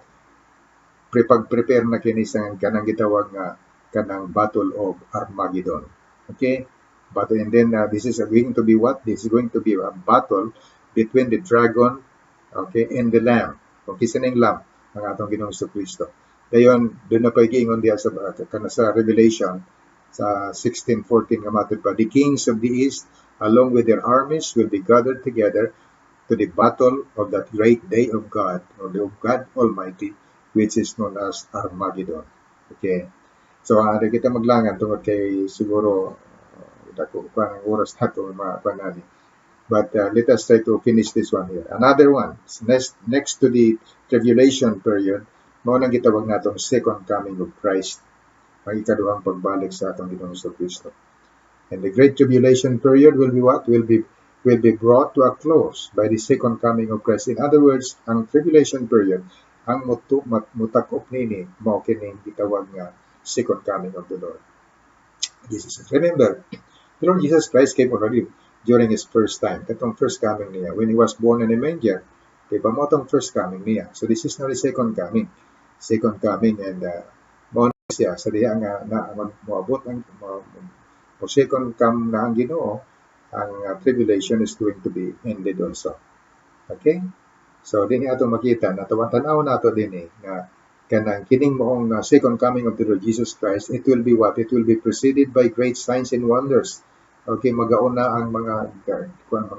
Prepare na kini sa kanang gitawag nga kanang Battle of Armageddon. Okay? But and then this is going to be what? This is going to be a battle between the dragon, okay, and the lamb. Okay, sa ning lamb ang atong Ginoong Kristo. Dayon doon na pag-iingon diya sa Revelation sa 16:14 nga matud pa, the kings of the east along with their armies will be gathered together to the battle of that great day of God, or of God Almighty, which is known as Armageddon. Okay. So ada kita maglangan tungod kay siguro dako pa ang oras nato mapanani. But let us try to finish this one here. Another one, next to the tribulation period, mao nang gitawag natong second coming of Christ. Ang ikaduhang pagbalik sa atong Ginoong Kristo. And the great tribulation period will be what? Will be brought to a close by the second coming of Christ. In other words, ang tribulation period, ang mutakop nini mao kining gitawag nga second coming of the Lord Jesus. Remember, the Lord Jesus Christ came already during his first time, katong first coming niya, when he was born in a manger. Diba mo itong first coming niya. So this is not the second coming. Second coming, and mo siya sa diya nga moabot ang second come na ang Ginoo, ang tribulation is going to be ended also. Okay? So din ato makita na tanaw nato din nga kanang kining moong second coming of the Lord Jesus Christ, it will be what? It will be preceded by great signs and wonders. Okay, magauna ang mga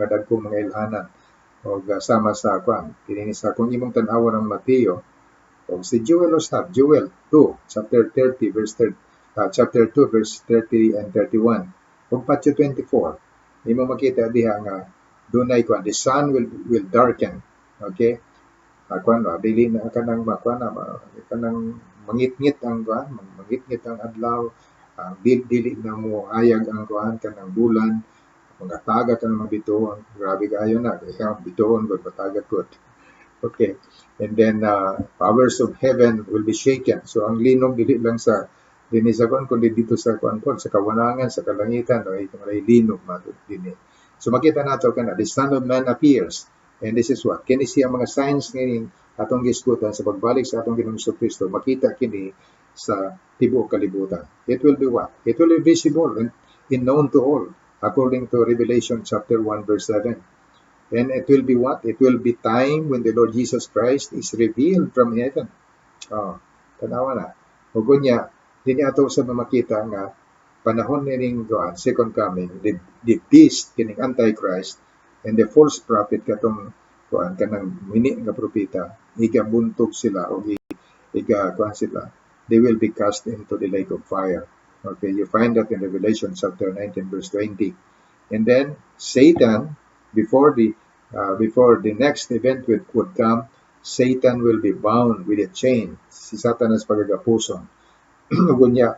dagkong mga ilhanan o sama sa kini sa kung imong tan-awon ang Mateo o si Joel usab, Joel 2 chapter 30 verse 30, chapter 2 verse 30 and 31 ug Matthew 24 imo makita diha nga dunay the sun will darken. Okay, dili na kanang kanang mangitngit ang mangitngit ang adlaw, dili na mo ayag ang kanang bulan, mga tagat ang mga bituon, grabe kayo na kaya bituon gud patagat gud. Okay, and then powers of heaven will be shaken. So ang linog dili lang sa dinhi sa kundi dito sa sa kawanangan, sa kalangitan, no ay linog matud dinhi. So makita nato kana the Son of Man appears. And this is what? Kini siya mga signs ngayon atong gisgutan sa pagbalik sa atong Ginoong Kristo. Makita kini sa tibuok kalibutan. It will be what? It will be visible and known to all, according to Revelation chapter 1 verse 7. And it will be what? It will be time when the Lord Jesus Christ is revealed from heaven. Tanawa na. Ug unya, dinhi ato sa makita nga panahon nining second coming, the beast kining Antichrist and the false prophet katong kanang mini nga propeta, igabuntog sila o sila. They will be cast into the lake of fire. Okay, you find that in Revelation chapter 19 verse 20. And then Satan, before the next event would come, Satan will be bound with a chain. Si Satanas pagagapuson. Gunya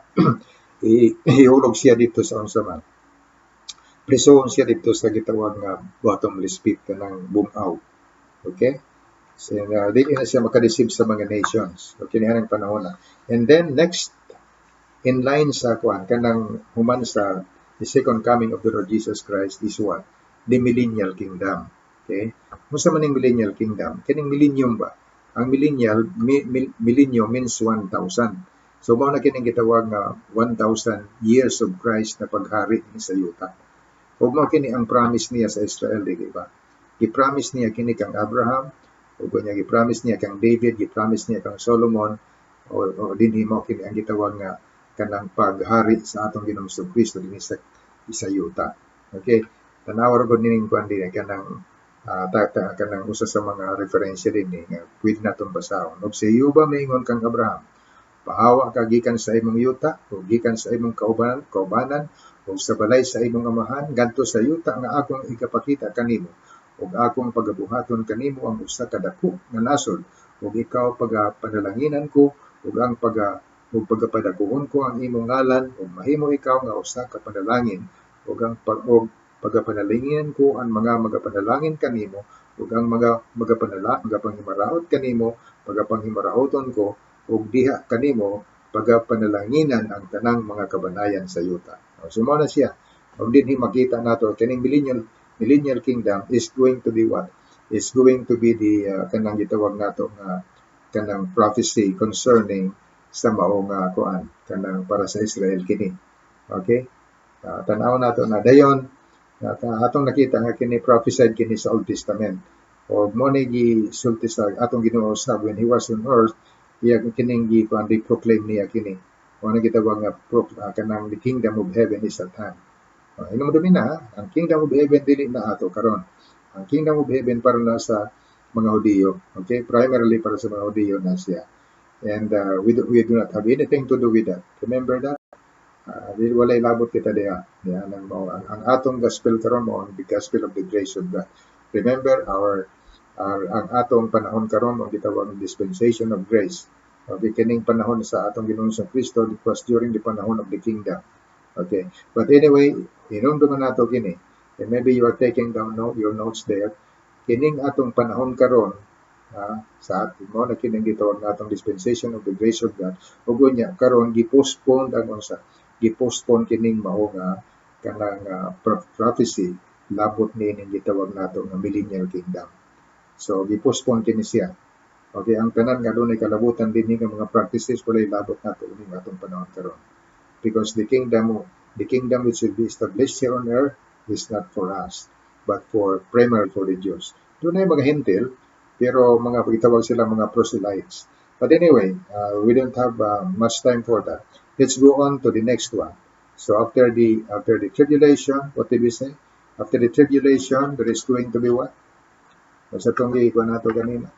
ihulog siya dito sa unsaman. Prisoon siya dito sa gitawag nga bottomless pit kanang bumaw. Okay? So, dili na siya makadeceive sa mga nations. Okay, niya panahon na. And then, next, in line sa kanang human sa the second coming of the Lord Jesus Christ is what? The millennial kingdom. Okay? Musta man yung millennial kingdom? Kining millennium ba? Ang millennial means 1,000. So mao na kining gitawag nga 1,000 years of Christ na paghari ni sa yuta. Ug mao kini ang promise niya sa Israel, di ba? Gi-promise niya kini kang Abraham, ug kanya gi-promise niya kang David, gi-promise niya kang Solomon, o dinhi mao kini ang gitawag nga kanang paghari sa atong Ginoong Kristo dinhi sa yuta. Okay? Tanawa ra gud ning kuan dinhi kanang kanang usa sa mga referensya din nga pwede naton basahon. Ug sa iyo ba maingon kang Abraham, pahawa ka gikan sa imong yuta o gikan sa imong kaubanan o sa balay sa imong amahan ngadto sa yuta nga akong ikapakita kanimo ug akong pagabuhaton kanimo ang usa ka dako nga nasod ug ikaw pagapanalaginan ko ug ang pagapadakuhon ko ang imong ngalan ug mahimo ikaw nga usa ka panalangin ug ang pagapanalangin ko ang mga magapanalangin kanimo ug ang mga magapanghimaraot kanimo pagapanghimaraoton ko ug diha kanimo pagapanalaginan ang tanang mga kabanayan sa yuta. So mao na siya. Ug dinhi makita nato kining millennial kingdom is going to be what? Is going to be the kanang gitawag nato nga kanang prophecy concerning sa mao nga kuan kanang para sa Israel kini. Okay? Tan-aw nato na dayon atong nakita nga kini prophesied kini sa Old Testament. O mo ni gisulti sa atong Ginoo sa when he was on earth, iya kining proclaim niya kini. O na gitawag nga kanang the kingdom of heaven is at hand. Hinumdumi na, ang kingdom of heaven dili na ato karon. Ang kingdom of heaven para na sa mga Hudiyo. Okay? Primarily para sa mga Hudiyo na siya. And we do not have anything to do with that. Remember that? Walay labot kita diha. Ang atong gospel karon mo ang the gospel of the grace of God. Remember ang atong panahon karon ang gitawag dispensation of grace. Okay, kining panahon sa atong Ginoong Kristo, it was during the panahon of the kingdom. Okay, but anyway, hinumduman nato kini. And maybe you are taking down your notes there. Kining atong panahon karon sa atin mo na kining gitawag natong dispensation of the grace of God. Ug unya karon gipostpone kining mao nga kanang prophecy labot ni ning gitawag nato nga millennial kingdom. So gipostpone kini siya. Okay, ang tanan nga dunay kalabutan din nga mga practices walay labot nato ining atong panahon karon. Because the kingdom which will be established here on earth is not for us, but primarily for the Jews. Dunay mga Hentil, pero mga pagitawag sila mga proselytes. But anyway, we don't have much time for that. Let's go on to the next one. So after the tribulation, what did we say? After the tribulation, there is going to be what? Sa itong ikuan nato kanina.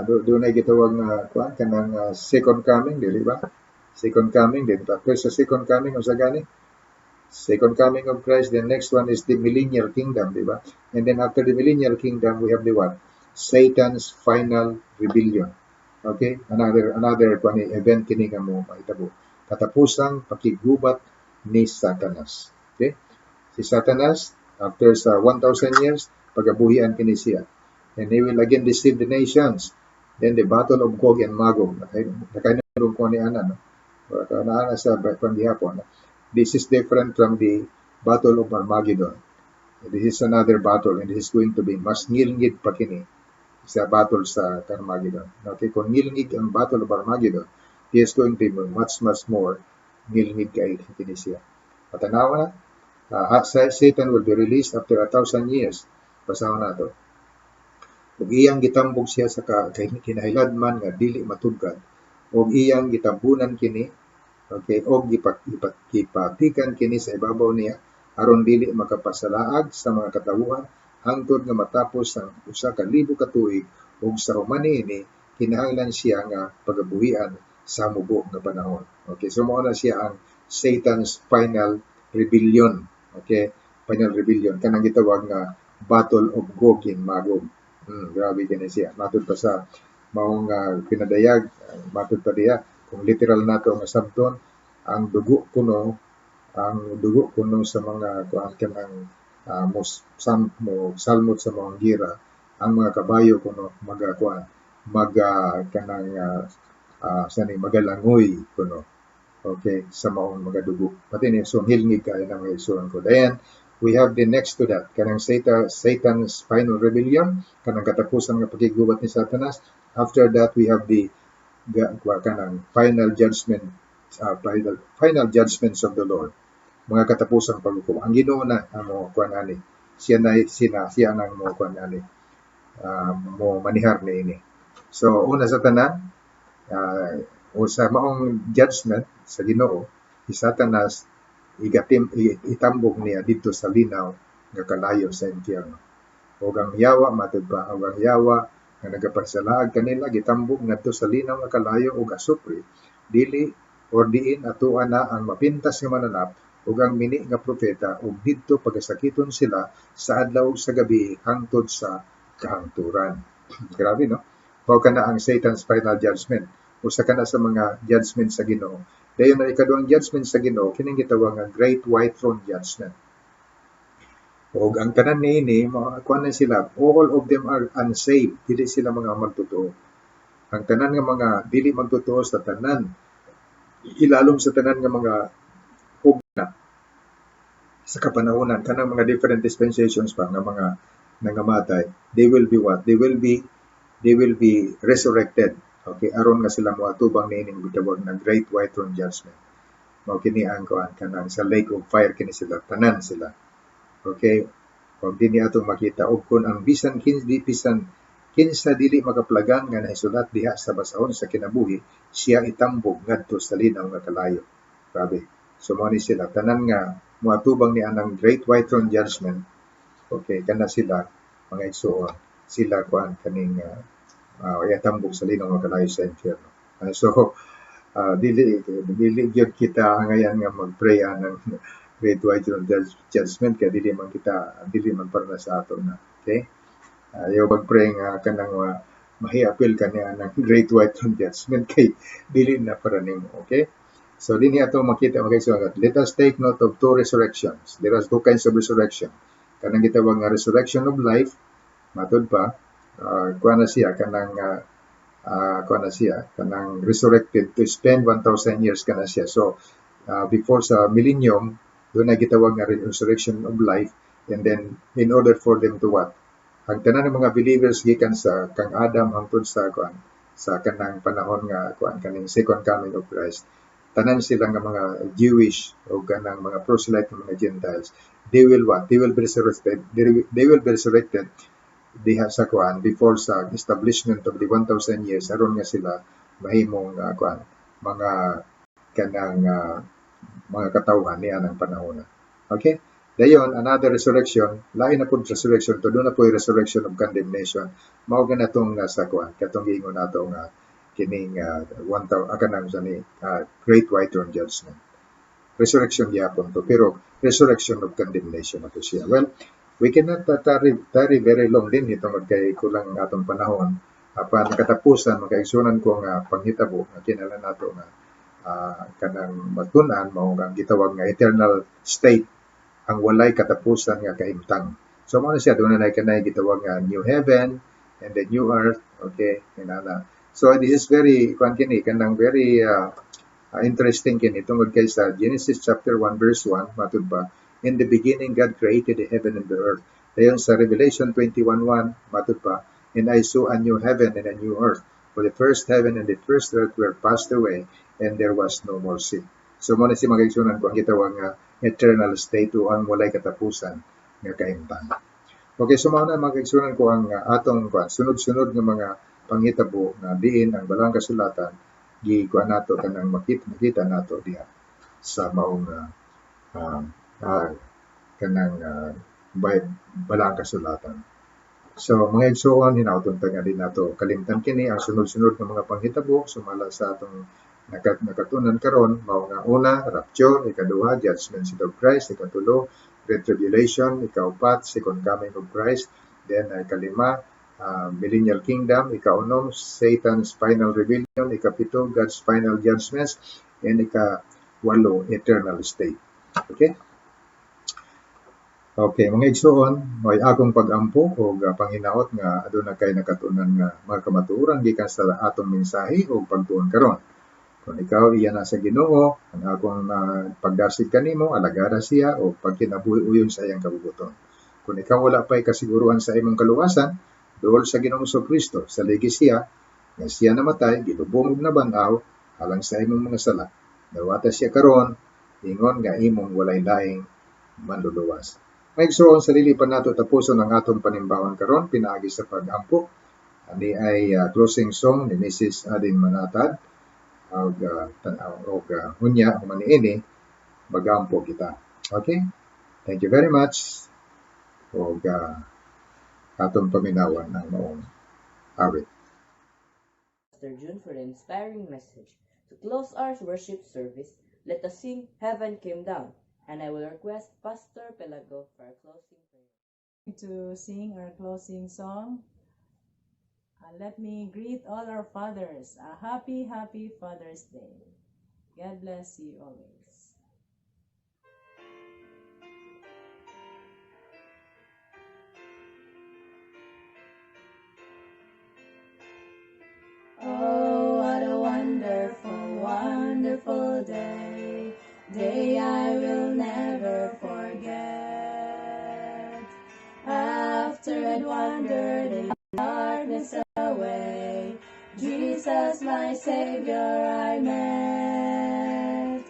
Doon ay gitawag nga kuan kanang second coming, di ba? Second coming, then after sa second coming o sa gani? Second coming of Christ, the next one is the millennial kingdom, di ba? And then after the millennial kingdom, we have the what? Satan's final rebellion. Okay? Another event kini nga mo mahitabo. Katapusang pakigubat ni Satanas. Okay? Si Satanas, after sa 1,000 years, pagabuhian kini siya. And he will again deceive the nations. Then the battle of Gog and Magog. Nakainulong ko ni Ana, no? Naana sa panggihapon. This is different from the battle of Armageddon. This is another battle and this is going to be mas ngilngid pa kini sa battle sa Armageddon. Okay, kung ngilngid ang battle of Armageddon, he is going to be much more ngilngid kay kini siya. Patanawa na, Satan will be released after 1,000 years. Pasahon na to. Ug iyang gitambog siya sa kinahilad-man nga dili matugkad. Ug iyang gitambunan kini, okay, og gipatikan kini sa ibabaw niya aron dili makapasalaag sa mga katawuhan hangtod nga matapos ang 1,000 ka tuig ug sa humani ini kinahanglan siya nga pagabuhian sa mubo nga panahon. Okay, so mao na siya ang Satan's final rebellion. Okay, final rebellion kanang gitawag nga Battle of Gog and Magog. Grabe kini siya. Matod pa sa maong pinadayag, matod pa diya kung literal nato nga sabton ang dugo kuno sa mga kuan kanang salmot sa mga gira ang mga kabayo kuno magalangoy kuno. Okay, sa maong mga dugo. Pati ni so hilngig kay nang isuon ko. Then we have the next to that, kanang Satan's final rebellion, kanang katapusan nga pagigubat ni Satanas. After that, we have the kanang final judgments of the Lord, mga katapusang paghukom. Ang Ginoo na ang mo kuan ani, siya nang mo kuan ani, mo manihar niini. So una sa tanan, o sa maong judgment sa Ginoo, si Satanas itambog niya dito sa linaw nga kalayo sa impyerno. O ang yawa matud pa, o ang yawa nga nagapagsalaag kanila gitambog ngadto sa linaw nga kalayo ug asupre, dili or diin atuan na ang mapintas nga mananap ug ang mini nga propeta ug didto pagasakiton sila sa adlaw ug sa gabi hangtod sa kahangturan. Grabe no? Mao kana ang Satan's final judgment. Usa kana sa mga judgment sa Ginoo. Dayon na ikaduhang judgment sa Ginoo kining gitawag nga Great White Throne Judgment. O ang tanan niini, kuan na sila, all of them are unsaved. Dili sila mga magtotoo. Ang tanan nga mga dili magtotoo sa tanan, ilalom sa tanan nga mga hugna sa kapanahonan, kanang mga different dispensations pa nga mga nangamatay, they will be what? They will be resurrected. Okay, aron nga sila moatubang niining gitawag na Great White Throne Judgment. Mao kini ang kuan kanang sa lake of fire kini sila, tanan sila. Okay, kung dini atong makita og kun ang bisan kinsa dili makaplagan nga naisulat diha sa basahon sa kinabuhi, siya itambog ngadto sa linaw nga kalayo. Grabe. So mo ni sila tanan nga moatubang ni anang Great White Throne Judgment. Okay, kana sila mga igsoon, sila kuan kaning itambog sa linaw nga kalayo sa impyerno. So dili gyud kita ngayon nga mag-pray ng Great White Throne Judgment kaya dili man para sa ato na. Okay? Ayaw mag-pray nga kanang mahiapil ka niya ng Great White Throne Judgment kay dili na para nimo. Okay? So dinhi ato makita mga let us take note of two resurrections. There are two kinds of resurrection. Kanang gitawag nga resurrection of life, matud pa, kuan na siya kanang resurrected to spend 1,000 years kana siya. So before sa millennium, doon na gitawag nga resurrection of life, and then in order for them to what? Ang tanan ng mga believers gikan sa kang Adam hangtod sa kanang panahon nga kaning second coming of Christ, tanan sila nga mga Jewish o kanang mga proselyte ng mga Gentiles, they will what? They will be resurrected. They will be resurrected diha sa before sa establishment of the 1,000 years aron nga sila mahimong mga kanang mga katawhan niya ng panahon. Okay? Dayon, another resurrection, lain na po resurrection to, doon na po yung resurrection of condemnation. Mao na itong nasa katong giingon nato nga kining Great White Throne Judgment. Resurrection gyapon to, pero resurrection of condemnation na to siya. Well, we cannot tarry very long din itong kay kulang atong panahon. Apan katapusan, makaigsunan ko nga panghitabo nga kinahanglan nato nga kanang matun-an mao ang gitawag nga eternal state, ang walay katapusan nga kahimtang. So mao na siya doon na kanay gitawag nga new heaven and the new earth. Okay, inana. So this is very kanang very interesting kini tungod kay sa Genesis chapter 1 verse 1 matud pa, in the beginning God created the heaven and the earth. Dayon sa Revelation 21:1 matud pa, and I saw a new heaven and a new earth, for the first heaven and the first earth were passed away, and there was no more sea. So mo na si magaigsunan ko ang gitawag nga eternal state o ang walay katapusan nga kahimtang. Okay, so mao na magaigsunan ko ang atong sunod-sunod nga mga panghitabo na diin ang balang kasulatan gikuan nato kanang makita nato diha sa maong kanang balang kasulatan. So mga igsoon, hinauton nga din nato kalimtan kini ang sunod-sunod nga mga panghitabo sumala sa atong nakatunan karon. Mao nga una, rapture; ikaduha, judgment seat of Christ; ikatulo, great tribulation; ikaupat, second coming of Christ; then ikalima, millennial kingdom; ikaunom, Satan's final rebellion; ikapito, God's final judgments; and ikawalo, eternal state. Okay? Okay, mga igsoon, may akong pagampo o panghinaot nga aduna kay nakatunan nga mga kamatuoran gikan sa atong mensahe o pagtuon karon. Kung ikaw iya na sa Ginoo, ang akong pagdasig kanimo, alagada siya o pagkinabuhi-uyon sa iyang kabubuton. Kung ikaw wala pa'y kasiguruhan sa imong kaluwasan, duol sa Ginoong Kristo, sa ligi siya, nga siya namatay, gilubong og naban-aw alang sa imong mga sala. Nawata siya karon, ingon nga imong walay laing manluluwas. Maigsoon sa dili pa nato tapuson ang atong panimbawon karon pinaagi sa pag-ampo. Ani ay closing song ni Mrs. Ading Manatad og hunya human niini mag-ampo kita. Okay? Thank you very much. Og atong paminawan ang maong awit. Pastor June for the inspiring message. To close our worship service, let us sing Heaven Came Down, and I will request Pastor Pelago for our closing prayer. To sing our closing song, let me greet all our fathers. A happy, happy Father's Day. God bless you always. Oh, what a wonderful, wonderful day. Day I will never forget. After I'd wandered in darkness away, Jesus, my Savior, I met.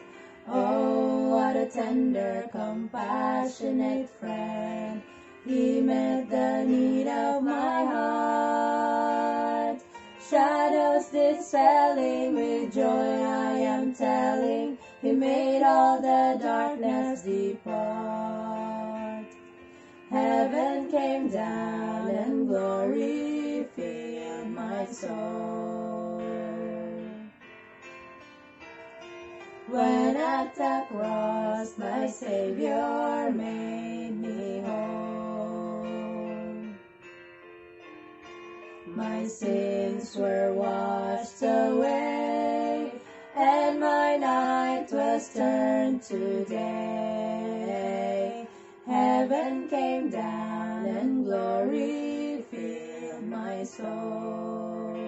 Oh, what a tender, compassionate friend. He met the need of my heart. Shadows dispelling, with joy I am telling, He made all the darkness depart. Heaven came down and glory filled my soul. When at the cross my Savior made me whole. My sins were washed away, and my night was turned to day. Heaven came down and glory filled my soul.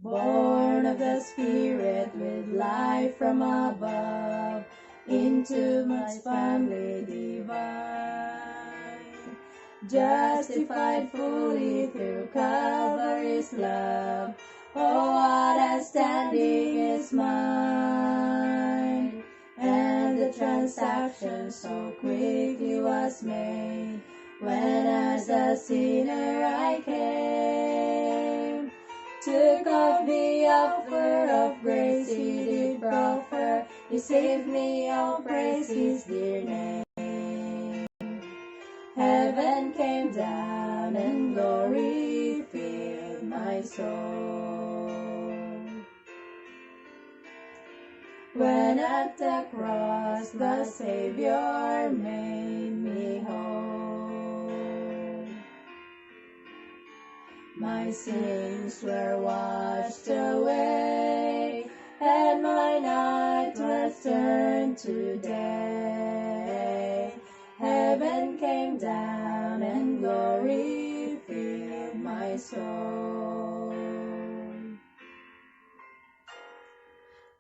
Born of the Spirit with life from above, into my family divine. Justified fully through Calvary's love, oh, what a standing is mine. And the transaction so quickly was made, when as a sinner I came. Took off the offer of grace He did proffer, He saved me, oh, praise His dear name. Heaven came down and glory filled my soul. When at the cross the Savior made me whole. My sins were washed away, and my night was turned to day. Heaven came down and glory filled my soul.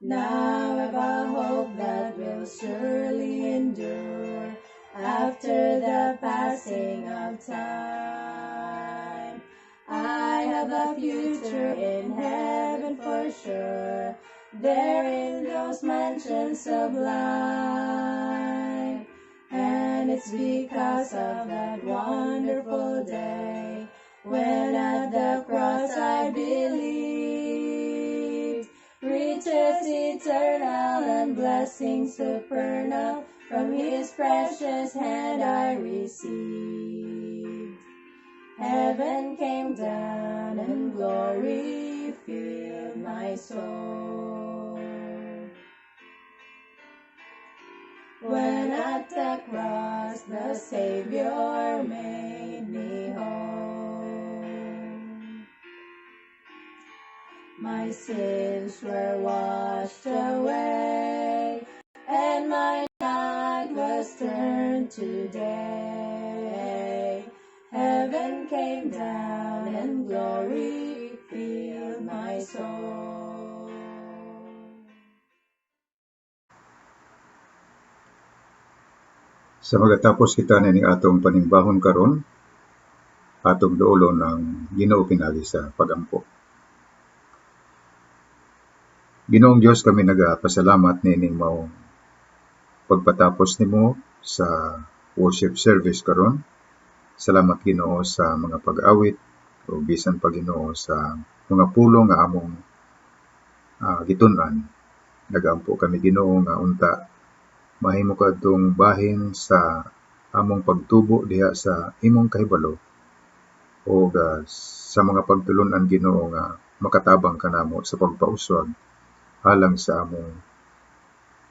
Now I've a hope that will surely endure after the passing of time. I have a future in heaven for sure, there in those mansions sublime. And it's because of that wonderful day, when at the cross I believed, riches eternal and blessings supernal, from His precious hand I received. Heaven came down and glory filled my soul. When at the cross the Savior made me whole. My sins were washed away, and my night was turned to day. Heaven came down and glory filled my soul. Sa magatapos kita na ni atong panimbahon karon, atong doolon ang Ginoo pinagi sa pagampo. Ginoong Dios, kami nagapasalamat nining mao pagpatapos nimo sa worship service karon. Salamat Ginoo sa mga pag-awit o bisan pa Ginoo sa mga pulong nga among gitun-an. Nagampo kami Ginoo nga unta mahimo kadtong bahin sa among pagtubo diha sa imong kahibalo o sa mga pagtulon-an Ginoo nga makatabang kanamo sa pagpauswag alang sa among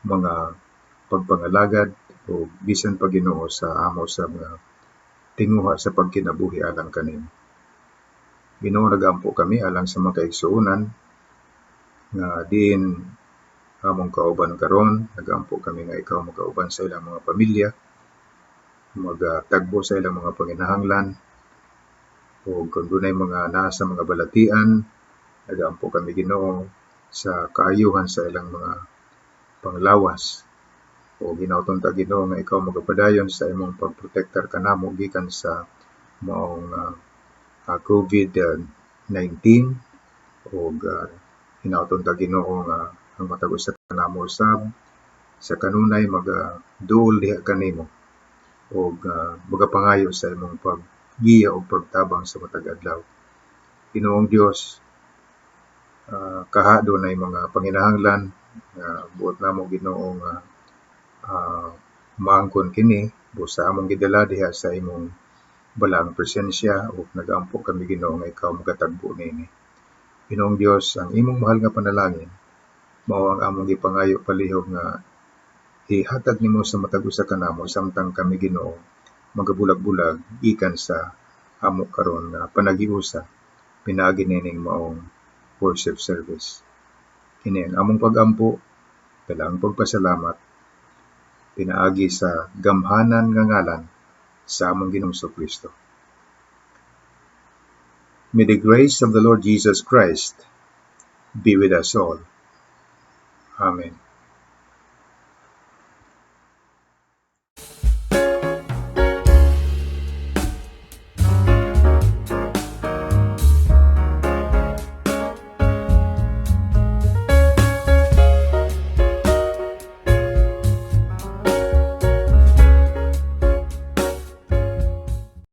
mga pagpangalagad o bisan pa Ginoo sa amo sa mga tinguha sa pagkinabuhi alang kanimo. Ginoo, nagampo kami alang sa mga kaigsuonan nga diin among kauban karon. Nagampo kami nga ikaw magkauban sa ilang mga pamilya, magtagbo sa ilang mga panginahanglan, o kung dunay mga nasa mga balatian, nagampo kami Ginoo sa kaayuhan sa ilang mga panglawas. O ginauton ta Ginoo nga ikaw magapadayon sa imong pagprotektar kanamo gikan sa maong COVID-19 o ginauton ta Ginoo nga ang matag usa kanamo usab sa kanunay magduol diha kanimo o magapangayo sa imong paggiya o pagtabang sa matag adlaw. Ginoong Dios, kahado na mga panginahanglan buot namo Ginoo nga maangkon kini busa among gidala diha sa imong balaang presensya o nagampo kami Ginoo nga ikaw magatagbo nini. Ginoong Dios, ang imong mahal nga panalangin mao ang among gipangayo palihog nga ihatag nimo sa matag usa kanamo samtang kami Ginoo magabulag-bulag ikan sa amo karon nga panagiusa pinaagi nining maong worship service. Kini ang among pagampo, dalang pagpasalamat pinaagi sa gamhanan nga ngalan sa among Ginoong Kristo. May the grace of the Lord Jesus Christ be with us all. Amen.